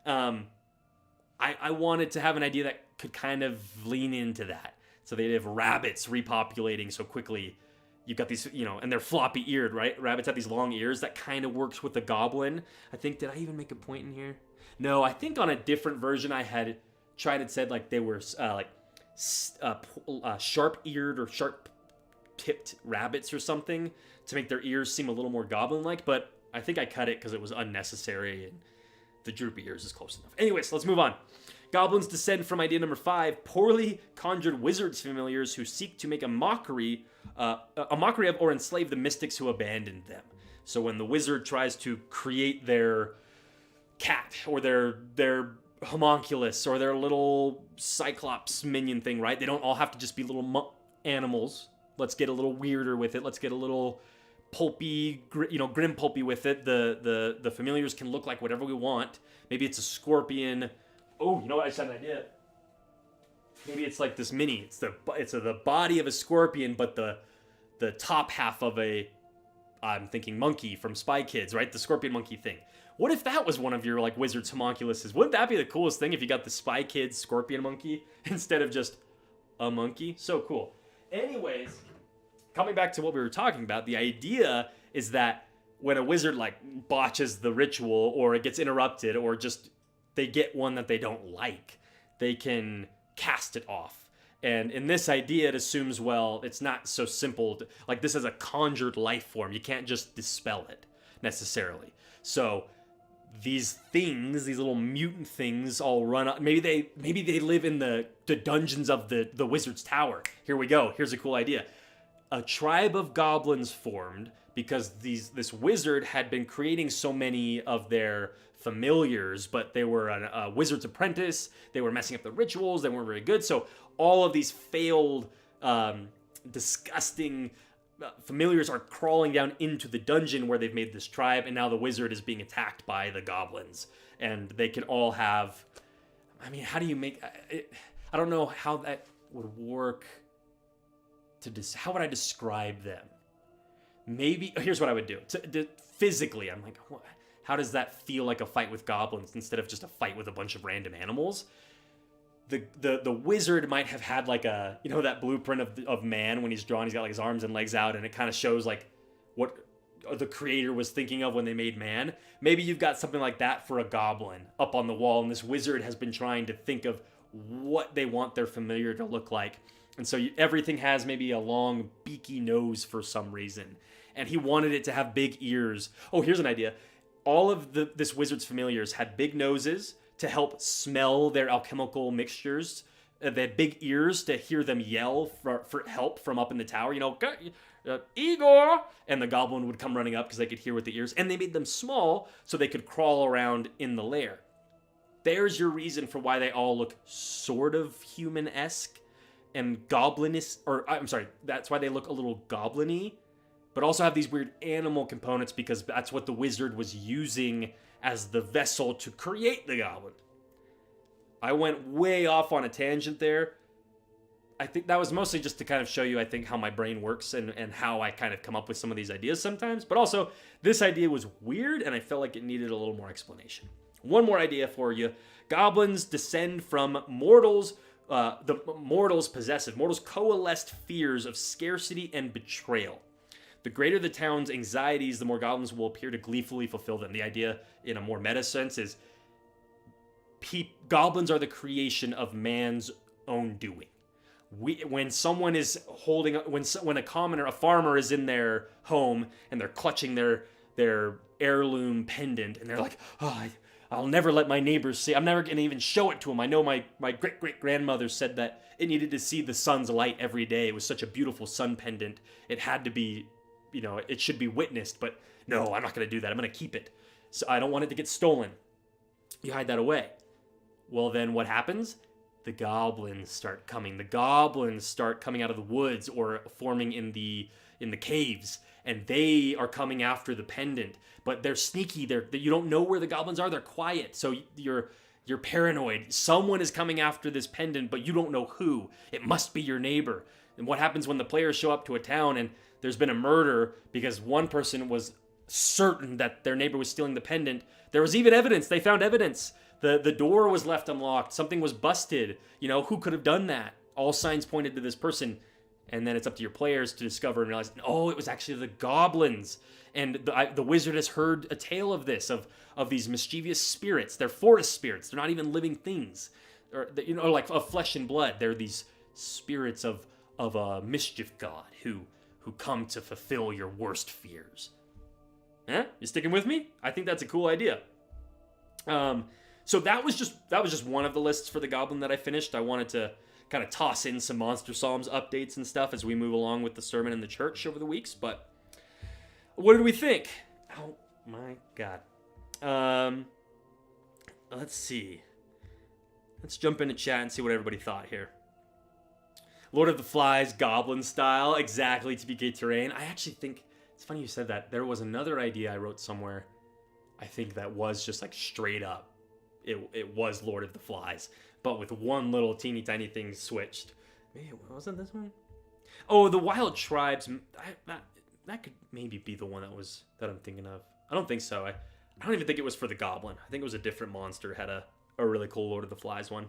I wanted to have an idea that could kind of lean into that. So they have rabbits repopulating so quickly. You've got these, and they're floppy-eared, right? Rabbits have these long ears. That kind of works with the goblin. I think, did I even make a point in here? No, I think on a different version I had tried and said like they were sharp-eared or sharp-tipped rabbits or something to make their ears seem a little more goblin-like, but I think I cut it because it was unnecessary and the droopy ears is close enough. Anyways, let's move on. Goblins descend from idea number 5, poorly conjured wizards familiars who seek to make a mockery of or enslave the mystics who abandoned them. So when the wizard tries to create their cat or their homunculus or their little cyclops minion thing, right? They don't all have to just be little animals. Let's get a little weirder with it. Let's get a little pulpy, grim pulpy with it. The familiars can look like whatever we want. Maybe it's a scorpion. Oh, you know what? I just had an idea. maybe it's like this mini. It's the body of a scorpion, but the top half of I'm thinking monkey from Spy Kids, right? The scorpion monkey thing. What if that was one of your like wizard's homunculuses? Wouldn't that be the coolest thing if you got the Spy Kids scorpion monkey instead of just a monkey? So cool. Anyways, coming back to what we were talking about, the idea is that when a wizard like botches the ritual or it gets interrupted or just they get one that they don't like, they can cast it off. And in this idea, it assumes, well, it's not so simple. Like, this is a conjured life form. You can't just dispel it, necessarily. So, these things, these little mutant things all run up. Maybe they live in the dungeons of the wizard's tower. Here we go. Here's a cool idea. A tribe of goblins formed because this wizard had been creating so many of their familiars, but they were a wizard's apprentice. They were messing up the rituals. They weren't very good. So all of these failed, disgusting familiars are crawling down into the dungeon where they've made this tribe, and now the wizard is being attacked by the goblins. And they can all have... I mean, how do you make... I don't know how that would work. How would I describe them? Maybe... Here's what I would do. Physically, I'm like, how does that feel like a fight with goblins instead of just a fight with a bunch of random animals? The wizard might have had like that blueprint of man when he's drawn. He's got like his arms and legs out, and it kind of shows like what the creator was thinking of when they made man. Maybe you've got something like that for a goblin up on the wall, and this wizard has been trying to think of what they want their familiar to look like. And so everything has maybe a long beaky nose for some reason, and he wanted it to have big ears. Oh, here's an idea. All of this wizard's familiars had big noses to help smell their alchemical mixtures. They had big ears to hear them yell for help from up in the tower. Igor! And the goblin would come running up because they could hear with the ears. And they made them small so they could crawl around in the lair. There's your reason for why they all look sort of human-esque and goblinish. That's why they look a little goblin-y, but also have these weird animal components because that's what the wizard was using as the vessel to create the goblin. I went way off on a tangent there. I think that was mostly just to kind of show you, I think, how my brain works and how I kind of come up with some of these ideas sometimes. But also, this idea was weird, and I felt like it needed a little more explanation. One more idea for you. Goblins descend from mortals, the mortals possessive. Mortals coalesced fears of scarcity and betrayal. The greater the town's anxieties, the more goblins will appear to gleefully fulfill them. The idea, in a more meta sense, is goblins are the creation of man's own doing. When someone is holding, when a commoner, a farmer is in their home and they're clutching their heirloom pendant, and they're like, oh, I'll never let my neighbors see. I'm never going to even show it to them. I know my great-great-grandmother said that it needed to see the sun's light every day. It was such a beautiful sun pendant. It had to be... it should be witnessed, but no, I'm not going to do that. I'm going to keep it. So I don't want it to get stolen. You hide that away. Well, then what happens? The goblins start coming. The goblins start coming out of the woods or forming in the caves, and they are coming after the pendant. But they're sneaky. You don't know where the goblins are. They're quiet. So you're paranoid. Someone is coming after this pendant, but you don't know who. It must be your neighbor. And what happens when the players show up to a town and there's been a murder because one person was certain that their neighbor was stealing the pendant? There was even evidence. They found evidence. The door was left unlocked. Something was busted. Who could have done that? All signs pointed to this person. And then it's up to your players to discover and realize, oh, it was actually the goblins. And the wizard has heard a tale of this, of these mischievous spirits. They're forest spirits. They're not even living things. Or like of flesh and blood. They're these spirits of a mischief god who come to fulfill your worst fears. You sticking with me? I think that's a cool idea. So that was just one of the lists for the goblin that I finished. I wanted to kind of toss in some Monster Psalms updates and stuff as we move along with the sermon in the church over the weeks. But what did we think? Oh my God. Let's see. Let's jump into chat and see what everybody thought here. Lord of the Flies, goblin style, exactly TPK terrain. I actually think, it's funny you said that. There was another idea I wrote somewhere, I think that was just like straight up. It was Lord of the Flies. but with one little teeny tiny thing switched. Maybe wasn't this one? Oh, the Wild Tribes. That could maybe be the one that I'm thinking of. I don't think so. I don't even think it was for the Goblin. I think it was a different monster. Had a really cool Lord of the Flies one.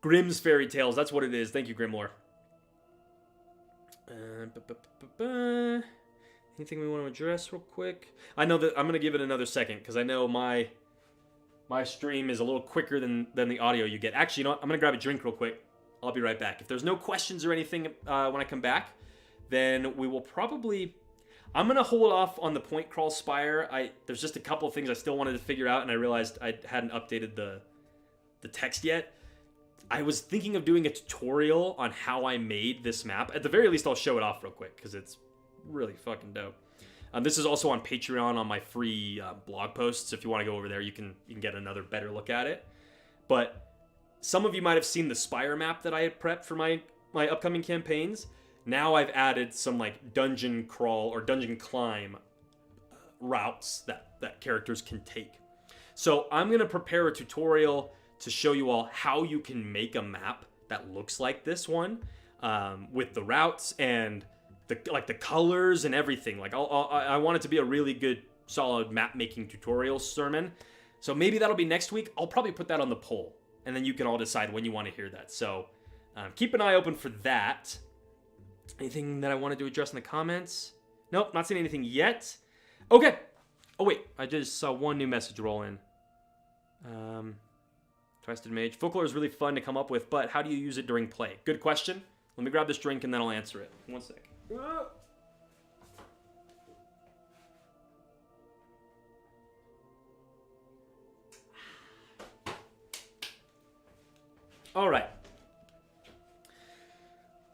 Grimm's Fairy Tales. That's what it is. Thank you, Grimlore. Anything we want to address real quick? I know that I'm going to give it another second because I know my stream is a little quicker than the audio you get. Actually, you know what? I'm going to grab a drink real quick. I'll be right back. If there's no questions or anything when I come back, then we will probably... I'm going to hold off on the Point Crawl Spire. There's just a couple of things I still wanted to figure out, and I realized I hadn't updated the text yet. I was thinking of doing a tutorial on how I made this map. At the very least, I'll show it off real quick, because it's really fucking dope. This is also on Patreon on my free blog posts. If you want to go over there, you can get another better look at it. But some of you might have seen the Spire map that I had prepped for my upcoming campaigns. Now I've added some like dungeon crawl or dungeon climb routes that characters can take. So I'm going to prepare a tutorial to show you all how you can make a map that looks like this one, with the routes and the colors and everything. Like I want it to be a really good, solid map making tutorial sermon. So maybe that'll be next week. I'll probably put that on the poll, and then you can all decide when you want to hear that. So keep an eye open for that. Anything that I wanted to address in the comments? Nope, not seeing anything yet. Okay. Oh wait, I just saw one new message roll in. Twisted Mage. Folklore is really fun to come up with, but how do you use it during play? Good question. Let me grab this drink and then I'll answer it. One sec. All right.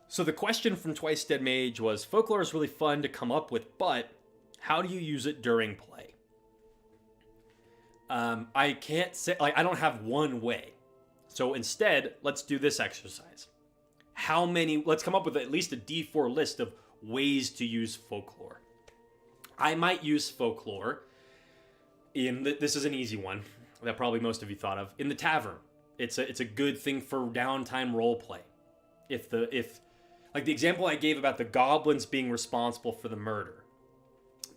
So the question from Twice Dead Mage was, folklore is really fun to come up with, but how do you use it during play? I can't say, I don't have one way. So instead, let's do this exercise. Let's come up with at least a D4 list of ways to use folklore. I might use folklore this is an easy one that probably most of you thought of, in the tavern. It's a good thing for downtime role play. Like the example I gave about the goblins being responsible for the murder,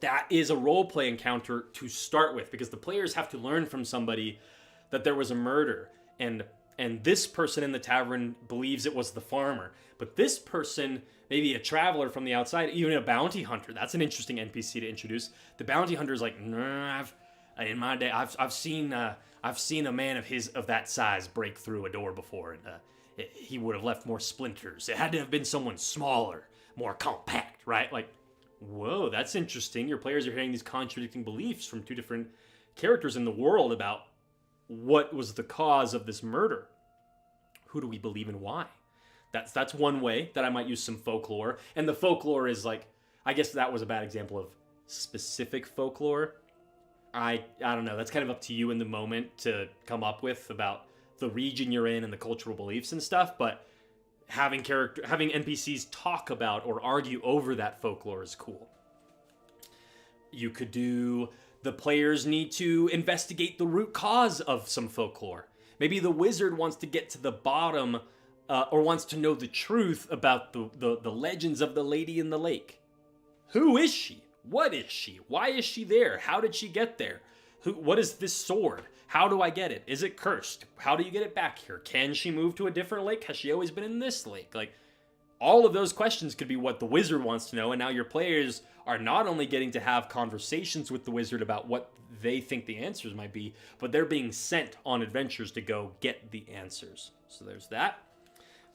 that is a role play encounter to start with, because the players have to learn from somebody that there was a murder, and this person in the tavern believes it was the farmer, but this person, maybe a traveler from the outside, even a bounty hunter. That's an interesting NPC to introduce. The bounty hunter is like, nah, in my day, I've seen a man of that size break through a door before, and he would have left more splinters. It had to have been someone smaller, more compact, right? Like, whoa, that's interesting. Your players are hearing these contradicting beliefs from two different characters in the world about what was the cause of this murder. Who do we believe and why? That's one way that I might use some folklore. And the folklore is like, I guess that was a bad example of specific folklore. I don't know. That's kind of up to you in the moment to come up with about the region you're in and the cultural beliefs and stuff, but having NPCs talk about or argue over that folklore is cool. You could do, the players need to investigate the root cause of some folklore. Maybe the wizard wants to get to the bottom or wants to know the truth about the legends of the lady in the lake. Who is she? What is she? Why is she there? How did she get there? What is this sword? How do I get it? Is it cursed? How do you get it back here? Can she move to a different lake? Has she always been in this lake? Like, all of those questions could be what the wizard wants to know, and now your players are not only getting to have conversations with the wizard about what they think the answers might be, but they're being sent on adventures to go get the answers. So there's that.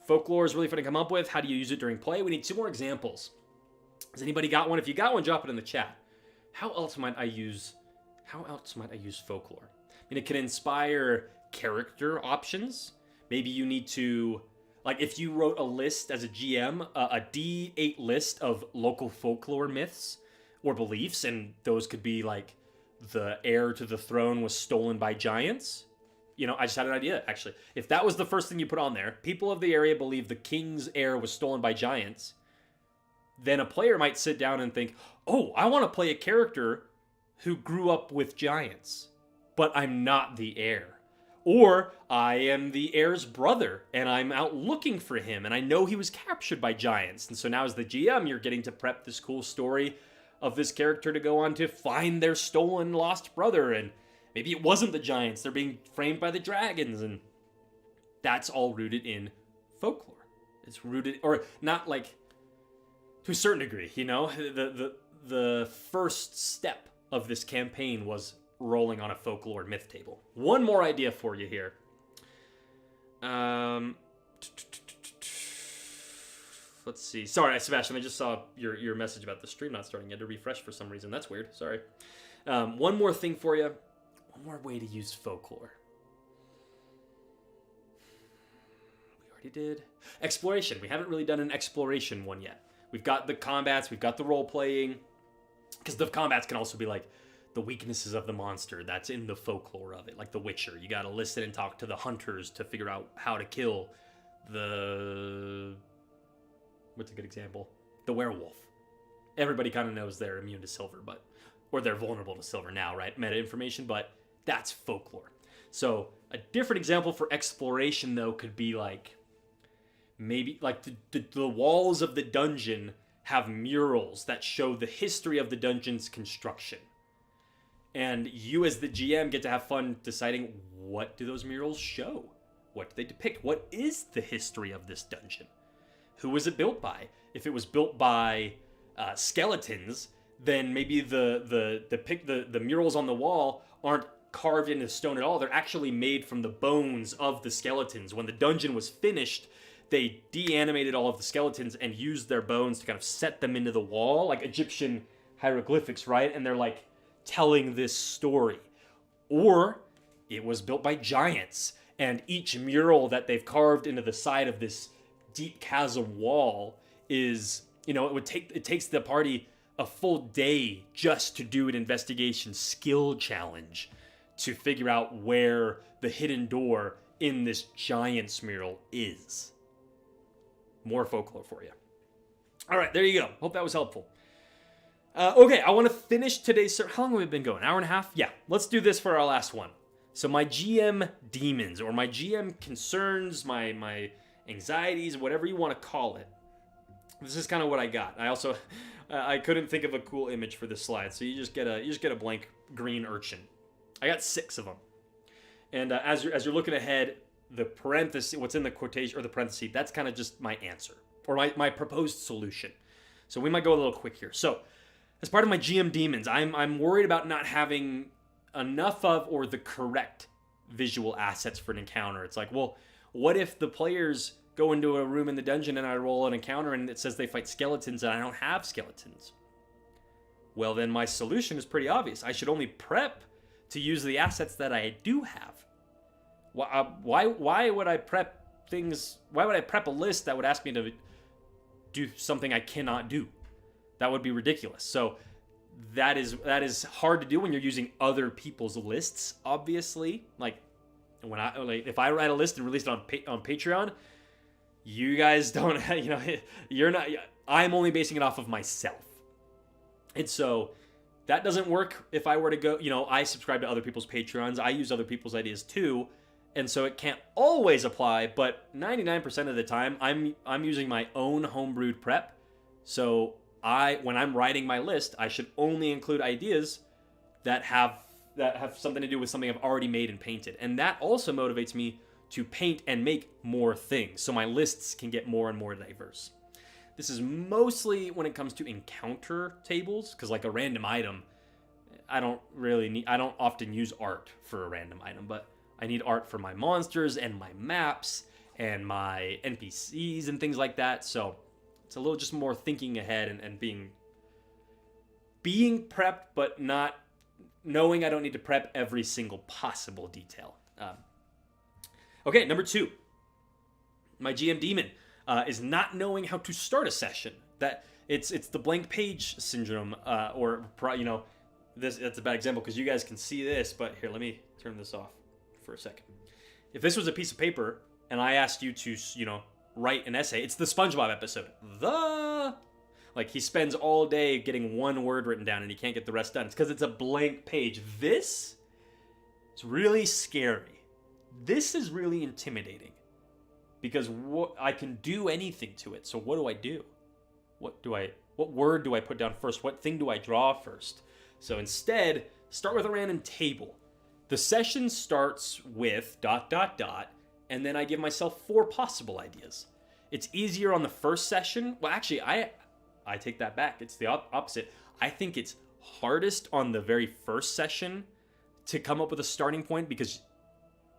Folklore is really fun to come up with. How do you use it during play? We need 2 more examples. Has anybody got one? If you got one, drop it in the chat. How else might I use folklore? I mean, it can inspire character options. Maybe you need to, like, if you wrote a list as a GM, a D8 list of local folklore myths or beliefs, and those could be like the heir to the throne was stolen by giants. You know, I just had an idea, actually. If that was the first thing you put on there, people of the area believe the king's heir was stolen by giants, then a player might sit down and think, oh, I want to play a character who grew up with giants, but I'm not the heir. Or I am the heir's brother and I'm out looking for him and I know he was captured by giants. And so now as the GM, you're getting to prep this cool story of this character to go on to find their stolen lost brother. And maybe it wasn't the giants, they're being framed by the dragons. And that's all rooted in folklore. It's rooted, or not like, to a certain degree, you know? The first step of this campaign was rolling on a folklore myth table. One more idea for you here. Let's see. Sorry, Sebastian, I just saw your message about the stream not starting. You had to refresh for some reason. That's weird. Sorry. One more thing for you. One more way to use folklore. We already did. Exploration. We haven't really done an exploration one yet. We've got the combats. We've got the role-playing. Because the combats can also be like the weaknesses of the monster that's in the folklore of it, like The Witcher. You got to listen and talk to the hunters to figure out how to kill the... What's a good example? The werewolf. Everybody kind of knows they're immune to silver, but... Or they're vulnerable to silver now, right? Meta information, but that's folklore. So a different example for exploration, though, could be like... Maybe like the walls of the dungeon have murals that show the history of the dungeon's construction. And you as the GM get to have fun deciding, what do those murals show? What do they depict? What is the history of this dungeon? Who was it built by? If it was built by skeletons, then maybe the murals on the wall aren't carved into stone at all. They're actually made from the bones of the skeletons. When the dungeon was finished, they de-animated all of the skeletons and used their bones to kind of set them into the wall, like Egyptian hieroglyphics, right? And they're like telling this story. Or it was built by giants, and each mural that they've carved into the side of this deep chasm wall is, you know, it takes the party a full day just to do an investigation skill challenge to figure out where the hidden door in this giant's mural is. More folklore for you. All right, there you go. Hope that was helpful. Okay, I want to finish today's... How long have we been going? An hour and a half? Yeah, let's do this for our last one. So my GM demons, or my GM concerns, my anxieties, whatever you want to call it. This is kind of what I got. I also... I couldn't think of a cool image for this slide, so you just get a blank green urchin. I got 6 of them. And as you're looking ahead, the parenthesis, what's in the quotation, or the parenthesis, that's kind of just my answer, or my proposed solution. So we might go a little quick here. So... as part of my GM demons, I'm worried about not having enough of or the correct visual assets for an encounter. It's like, well, what if the players go into a room in the dungeon and I roll an encounter and it says they fight skeletons and I don't have skeletons? Well, then my solution is pretty obvious. I should only prep to use the assets that I do have. Why would I prep things? Why would I prep a list that would ask me to do something I cannot do? That would be ridiculous. So that is hard to do when you're using other people's lists, obviously. Like if I write a list and release it on Patreon, you guys don't, you're not, I'm only basing it off of myself. And so that doesn't work if I were to go, I subscribe to other people's Patreons. I use other people's ideas too. And so it can't always apply, but 99% of the time I'm using my own homebrewed prep. So when I'm writing my list, I should only include ideas that have something to do with something I've already made and painted. And that also motivates me to paint and make more things, so my lists can get more and more diverse. This is mostly when it comes to encounter tables, because like a random item, I don't often use art for a random item, but I need art for my monsters and my maps and my NPCs and things like that. So it's a little just more thinking ahead and being prepped, but not knowing I don't need to prep every single possible detail. Okay, number 2. My GM demon is not knowing how to start a session. That it's the blank page syndrome, that's a bad example because you guys can see this. But here, let me turn this off for a second. If this was a piece of paper and I asked you to, write an essay, it's the SpongeBob episode. He spends all day getting one word written down and he can't get the rest done. It's because it's a blank page. This is really scary. this is really intimidating because I can do anything to it. So what do I do? What word do I put down first? What thing do I draw first? So instead, start with a random table. The session starts with ... and then I give myself 4 possible ideas. It's easier on the first session. Well, actually, I take that back. It's the opposite. I think it's hardest on the very first session to come up with a starting point because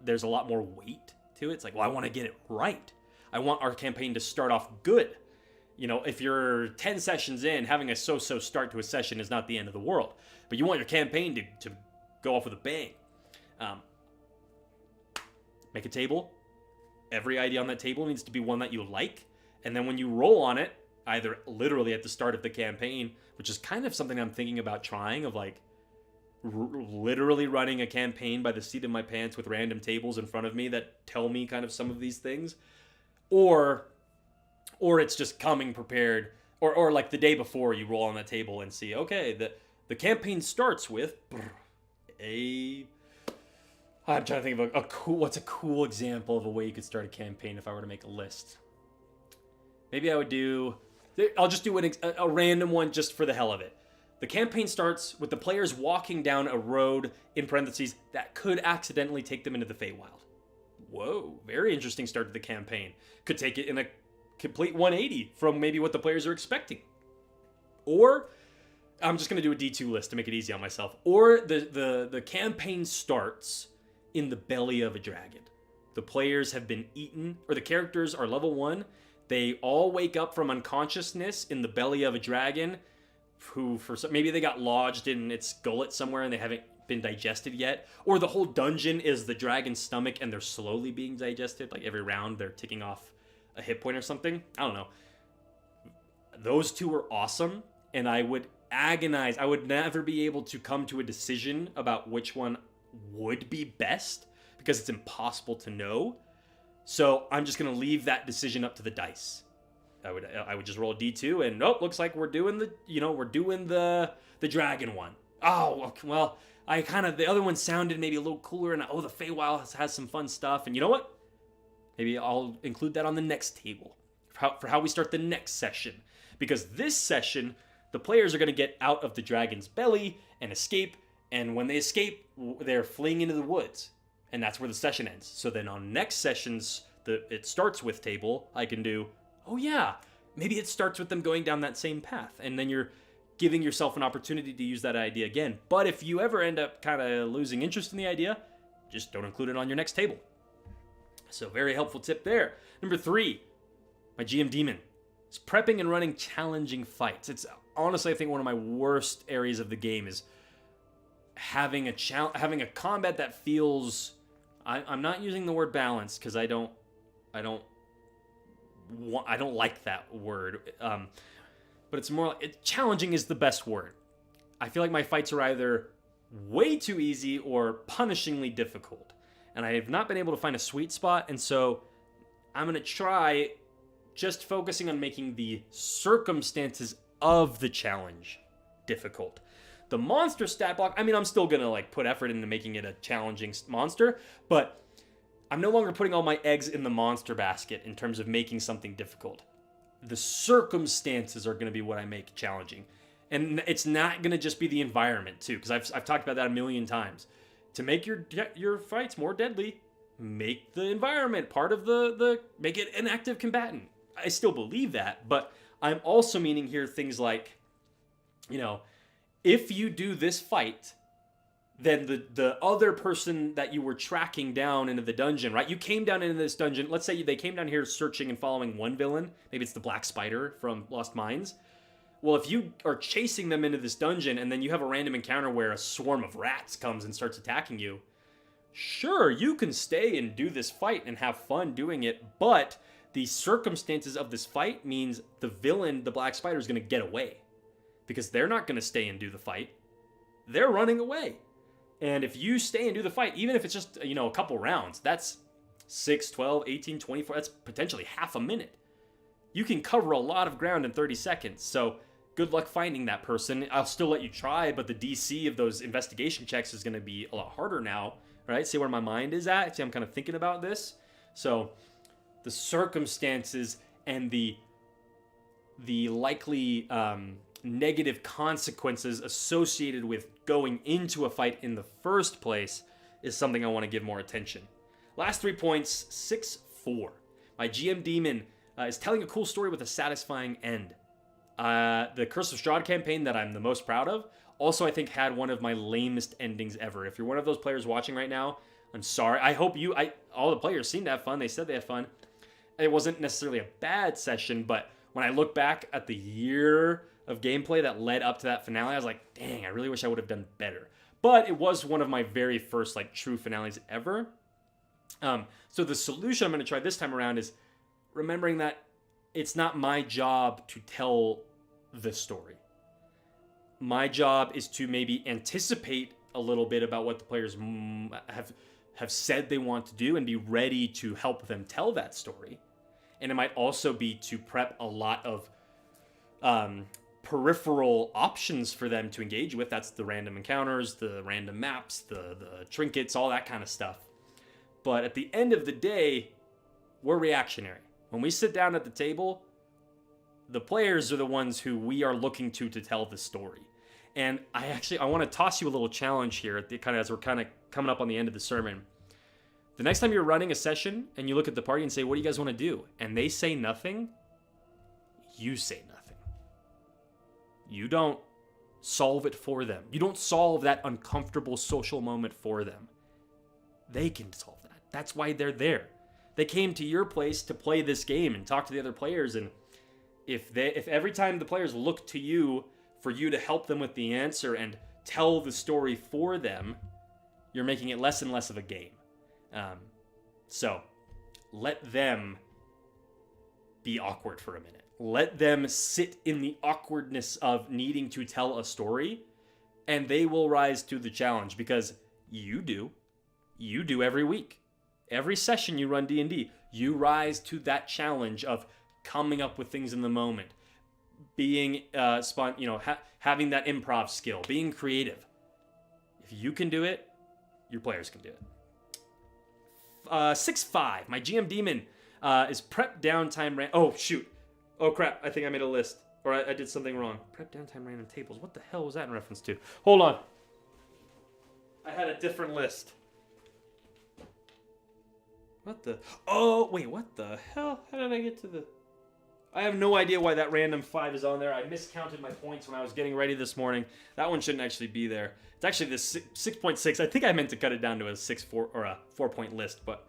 there's a lot more weight to it. It's like, well, I want to get it right. I want our campaign to start off good. You know, if you're 10 sessions in, having a so-so start to a session is not the end of the world. But you want your campaign to go off with a bang. Make a table. Every idea on that table needs to be one that you like. And then when you roll on it, either literally at the start of the campaign, which is kind of something I'm thinking about trying, of like literally running a campaign by the seat of my pants with random tables in front of me that tell me kind of some of these things. Or it's just coming prepared, or like the day before you roll on that table and see, okay, the campaign starts with I'm trying to think of what's a cool example of a way you could start a campaign if I were to make a list. Maybe I'll just do a random one just for the hell of it. The campaign starts with the players walking down a road, in parentheses, that could accidentally take them into the Feywild. Whoa, very interesting start to the campaign. Could take it in a complete 180 from maybe what the players are expecting. Or, I'm just going to do a D2 list to make it easy on myself. Or the campaign starts in the belly of a dragon. The players have been eaten, or the characters are level 1. They all wake up from unconsciousness in the belly of a dragon, who maybe they got lodged in its gullet somewhere and they haven't been digested yet. Or the whole dungeon is the dragon's stomach and they're slowly being digested. Like every round they're ticking off a hit point or something. I don't know. Those two are awesome, and I would agonize. I would never be able to come to a decision about which one would be best because it's impossible to know. So I'm just going to leave that decision up to the dice. I would just roll a D2 and looks like we're doing the dragon one. Oh, well, the other one sounded maybe a little cooler, and the Feywild has some fun stuff. And you know what? Maybe I'll include that on the next table for how we start the next session. Because this session, the players are going to get out of the dragon's belly and escape. And when they escape, they're fleeing into the woods. And that's where the session ends. So then on next sessions, it starts with table, I can do, maybe it starts with them going down that same path. And then you're giving yourself an opportunity to use that idea again. But if you ever end up kind of losing interest in the idea, just don't include it on your next table. So very helpful tip there. Number 3, my GM demon is prepping and running challenging fights. It's honestly, I think, one of my worst areas of the game is having a combat that feels. I'm not using the word balance because I don't like that word. But it's more challenging is the best word. I feel like my fights are either way too easy or punishingly difficult. And I have not been able to find a sweet spot, and so I'm going to try just focusing on making the circumstances of the challenge difficult. The monster stat block, I'm still going to put effort into making it a challenging monster, but I'm no longer putting all my eggs in the monster basket in terms of making something difficult. The circumstances are going to be what I make challenging. And it's not going to just be the environment, too, because I've talked about that a million times. To make your fights more deadly, make the environment part of make it an active combatant. I still believe that, but I'm also meaning here things like, if you do this fight, then the other person that you were tracking down into the dungeon, right? You came down into this dungeon. Let's say they came down here searching and following one villain. Maybe it's the Black Spider from Lost Mines. Well, if you are chasing them into this dungeon and then you have a random encounter where a swarm of rats comes and starts attacking you, sure, you can stay and do this fight and have fun doing it, but the circumstances of this fight means the villain, the Black Spider, is going to get away because they're not going to stay and do the fight. They're running away. And if you stay and do the fight, even if it's just, a couple rounds, that's 6, 12, 18, 24, that's potentially half a minute. You can cover a lot of ground in 30 seconds, so good luck finding that person. I'll still let you try, but the DC of those investigation checks is going to be a lot harder now right? See where my mind is at. See, I'm kind of thinking about this. So the circumstances and the likely negative consequences associated with going into a fight in the first place is something I want to give more attention. Last 3 points, 6-4. My GM Demon is telling a cool story with a satisfying end. The Curse of Strahd campaign that I'm the most proud of also, I think, had one of my lamest endings ever. If you're one of those players watching right now, I'm sorry. I hope all the players seemed to have fun. They said they had fun. It wasn't necessarily a bad session, but when I look back at the year of gameplay that led up to that finale, I was like, dang, I really wish I would have done better. But it was one of my very first true finales ever. So the solution I'm going to try this time around is remembering that it's not my job to tell the story. My job is to maybe anticipate a little bit about what the players have said they want to do and be ready to help them tell that story. And it might also be to prep a lot of peripheral options for them to engage with. That's the random encounters, the random maps, the trinkets, all that kind of stuff. But at the end of the day, we're reactionary. When we sit down at the table, the players are the ones who we are looking to tell the story. And I want to toss you a little challenge here as we're kind of coming up on the end of the sermon. The next time you're running a session and you look at the party and say, what do you guys want to do? And they say nothing, you say nothing. You don't solve it for them. You don't solve that uncomfortable social moment for them. They can solve that. That's why they're there. They came to your place to play this game and talk to the other players. And if every time the players look to you for you to help them with the answer and tell the story for them, you're making it less and less of a game. So let them be awkward for a minute. Let them sit in the awkwardness of needing to tell a story, and they will rise to the challenge because you do. You do every week. Every session you run D&D, you rise to that challenge of coming up with things in the moment, being having that improv skill, being creative. If you can do it, your players can do it. 6-5. My GM Demon is prep downtime. Oh shoot! Oh crap! I think I made a list, or I did something wrong. Prep downtime random tables. What the hell was that in reference to? Hold on. I had a different list. What the? Oh, wait, what the hell? How did I get to the... I have no idea why that random 5 is on there. I miscounted my points when I was getting ready this morning. That one shouldn't actually be there. It's actually this 6.6. I think I meant to cut it down to a 6.4 or a 4-point list, but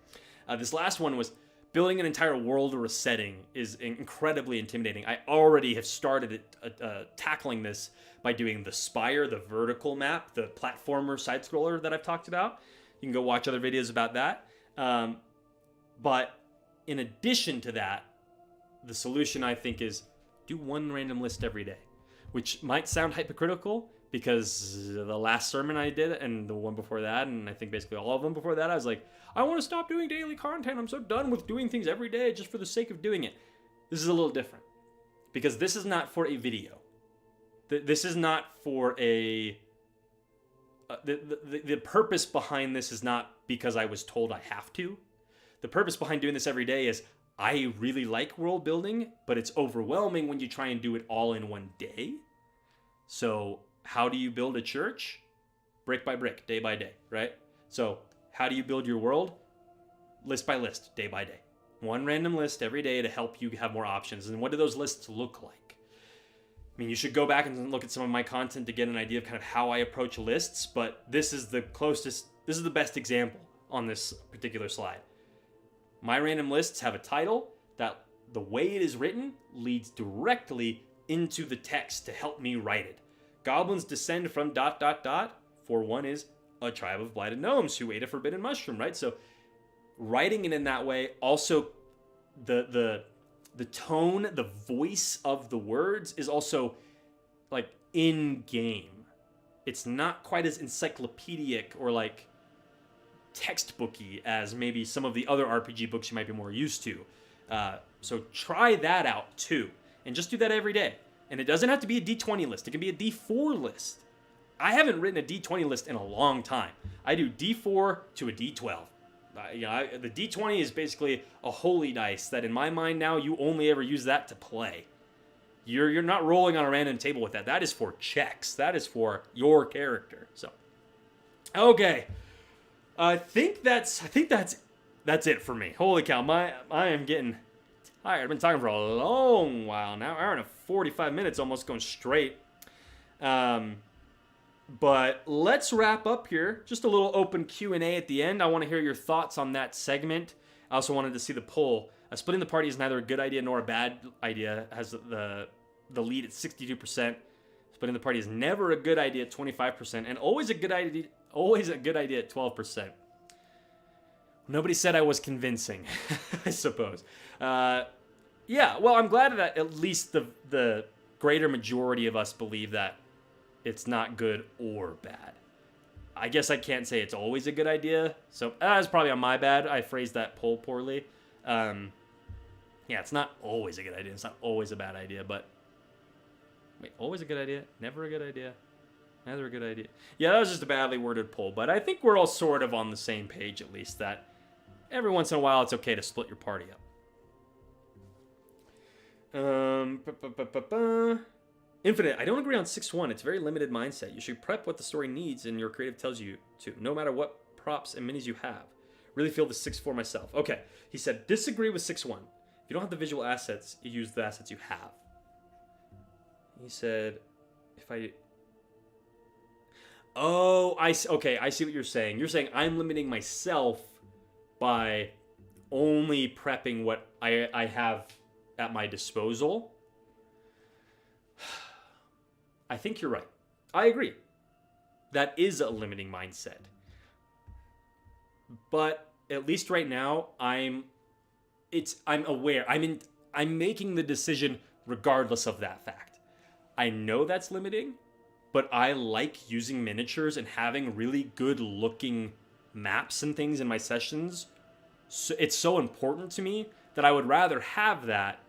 this last one was building an entire world or a setting is incredibly intimidating. I already have started tackling this by doing the Spire, the vertical map, the platformer side-scroller that I've talked about. You can go watch other videos about that. But in addition to that, the solution, I think, is do one random list every day, which might sound hypocritical because the last sermon I did and the one before that, and I think basically all of them before that, I was like, I want to stop doing daily content. I'm so done with doing things every day just for the sake of doing it. This is a little different because this is not for a video. This is not for a... The purpose behind this is not because I was told I have to. The purpose behind doing this every day is I really like world building, but it's overwhelming when you try and do it all in one day. So how do you build a church? Brick by brick, day by day, right? So how do you build your world? List by list, day by day. One random list every day to help you have more options. And what do those lists look like? I mean, you should go back and look at some of my content to get an idea of kind of how I approach lists, but this is the best example on this particular slide. My random lists have a title that the way it is written leads directly into the text to help me write it. Goblins descend from ... For one is a tribe of blighted gnomes who ate a forbidden mushroom, right? So writing it in that way, also the tone, the voice of the words is also like in game. It's not quite as encyclopedic or like textbooky as maybe some of the other RPG books you might be more used to. So try that out too. And just do that every day. And it doesn't have to be a D20 list. It can be a D4 list. I haven't written a D20 list in a long time. I do D4 to a D12. The D20 is basically a holy dice that in my mind now you only ever use that to play. You're not rolling on a random table with that. That is for checks. That is for your character. So, okay, I think that's it for me. Holy cow, I am getting tired. I've been talking for a long while now. Hour and 45 minutes, almost going straight. But let's wrap up here. Just a little open Q&A at the end. I want to hear your thoughts on that segment. I also wanted to see the poll. Splitting the party is neither a good idea nor a bad idea. Has the lead at 62%. Splitting the party is never a good idea at 25%, and always a good idea at 12%. Nobody said I was convincing, I suppose. Yeah, well, I'm glad that at least the greater majority of us believe that it's not good or bad. I guess I can't say it's always a good idea, so that's probably on my bad. I phrased that poll poorly. Yeah, it's not always a good idea. It's not always a bad idea, but... Wait, always a good idea? Never a good idea? Neither a good idea? Yeah, that was just a badly worded poll, but I think we're all sort of on the same page, at least, that every once in a while it's okay to split your party up. Infinite, I don't agree on 6-1. It's a very limited mindset. You should prep what the story needs and your creative tells you to, no matter what props and minis you have. Really feel the 6-4 myself. Okay, he said, disagree with 6-1. If you don't have the visual assets, you use the assets you have. He said, okay, I see what you're saying. You're saying I'm limiting myself by only prepping what I have at my disposal. I think you're right. I agree. That is a limiting mindset. But at least right now, I'm aware. I'm making the decision regardless of that fact. I know that's limiting, but I like using miniatures and having really good looking maps and things in my sessions. So it's so important to me that I would rather have that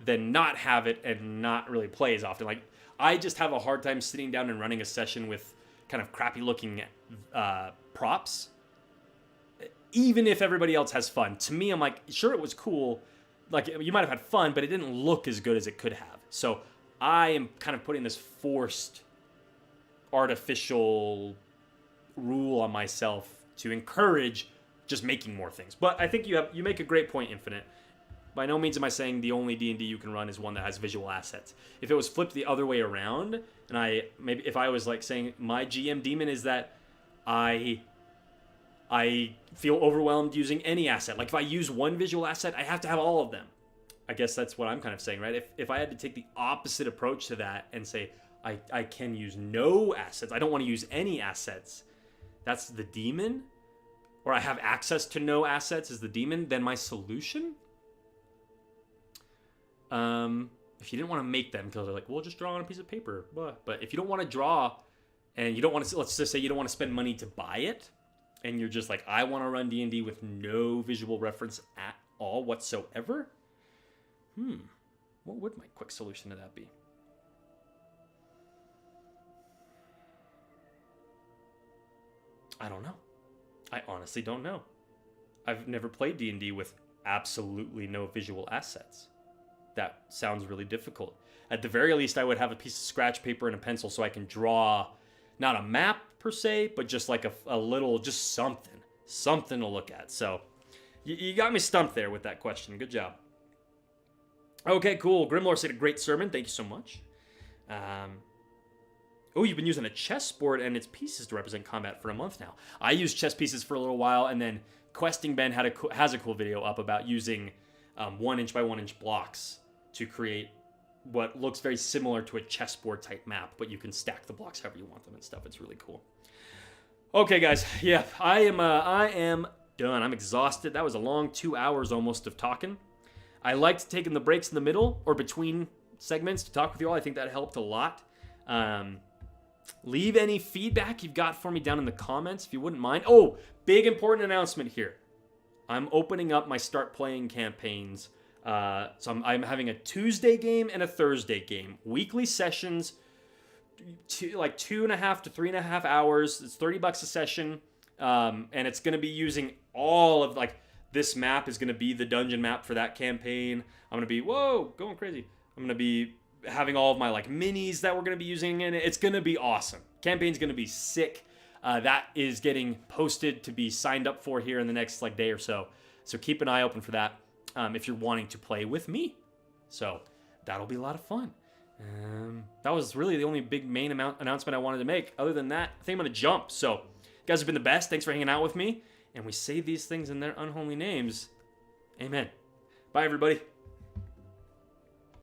than not have it and not really play as often. Like, I just have a hard time sitting down and running a session with kind of crappy looking props, even if everybody else has fun. To me, I'm like, sure, it was cool. Like, you might have had fun, but it didn't look as good as it could have. So I am kind of putting this forced artificial rule on myself to encourage just making more things. But I think you make a great point, Infinite. By no means am I saying the only D&D you can run is one that has visual assets. If it was flipped the other way around, and if I was like saying my GM demon is that I feel overwhelmed using any asset. Like if I use one visual asset, I have to have all of them. I guess that's what I'm kind of saying, right? If I had to take the opposite approach to that and say I can use no assets, I don't want to use any assets, that's the demon, or I have access to no assets is the demon, then my solution? If you didn't want to make them, because they're like, well, just draw on a piece of paper. But if you don't want to draw, and you don't want to, let's just say you don't want to spend money to buy it, and you're just like, I want to run D&D with no visual reference at all whatsoever. What would my quick solution to that be? I don't know. I honestly don't know. I've never played D&D with absolutely no visual assets. That sounds really difficult. At the very least, I would have a piece of scratch paper and a pencil so I can draw, not a map per se, but just like a little, just something to look at. So you got me stumped there with that question. Good job. Okay, cool. Grimlore said a great sermon. Thank you so much. Oh, you've been using a chessboard and its pieces to represent combat for a month now. I used chess pieces for a little while, and then Questing Ben has a cool video up about using 1 inch by 1 inch blocks to create what looks very similar to a chessboard type map, but you can stack the blocks however you want them and stuff. It's really cool. Okay, guys. Yeah, I am done. I'm exhausted. That was a long 2 hours almost of talking. I liked taking the breaks in the middle or between segments to talk with you all. I think that helped a lot. Leave any feedback you've got for me down in the comments if you wouldn't mind. Oh, big important announcement here. I'm opening up my Start Playing campaigns. So I'm having a Tuesday game and a Thursday game. Weekly sessions, like 2.5 to 3.5 hours. It's $30 a session, and it's going to be using all of like this map is going to be the dungeon map for that campaign. I'm going to be going crazy. I'm going to be having all of my like minis that we're going to be using in it. It's going to be awesome. Campaign's going to be sick. That is getting posted to be signed up for here in the next like day or so. So keep an eye open for that if you're wanting to play with me. So that'll be a lot of fun. That was really the only big main announcement I wanted to make. Other than that, I think I'm going to jump. So you guys have been the best. Thanks for hanging out with me. And we say these things in their unholy names. Amen. Bye, everybody.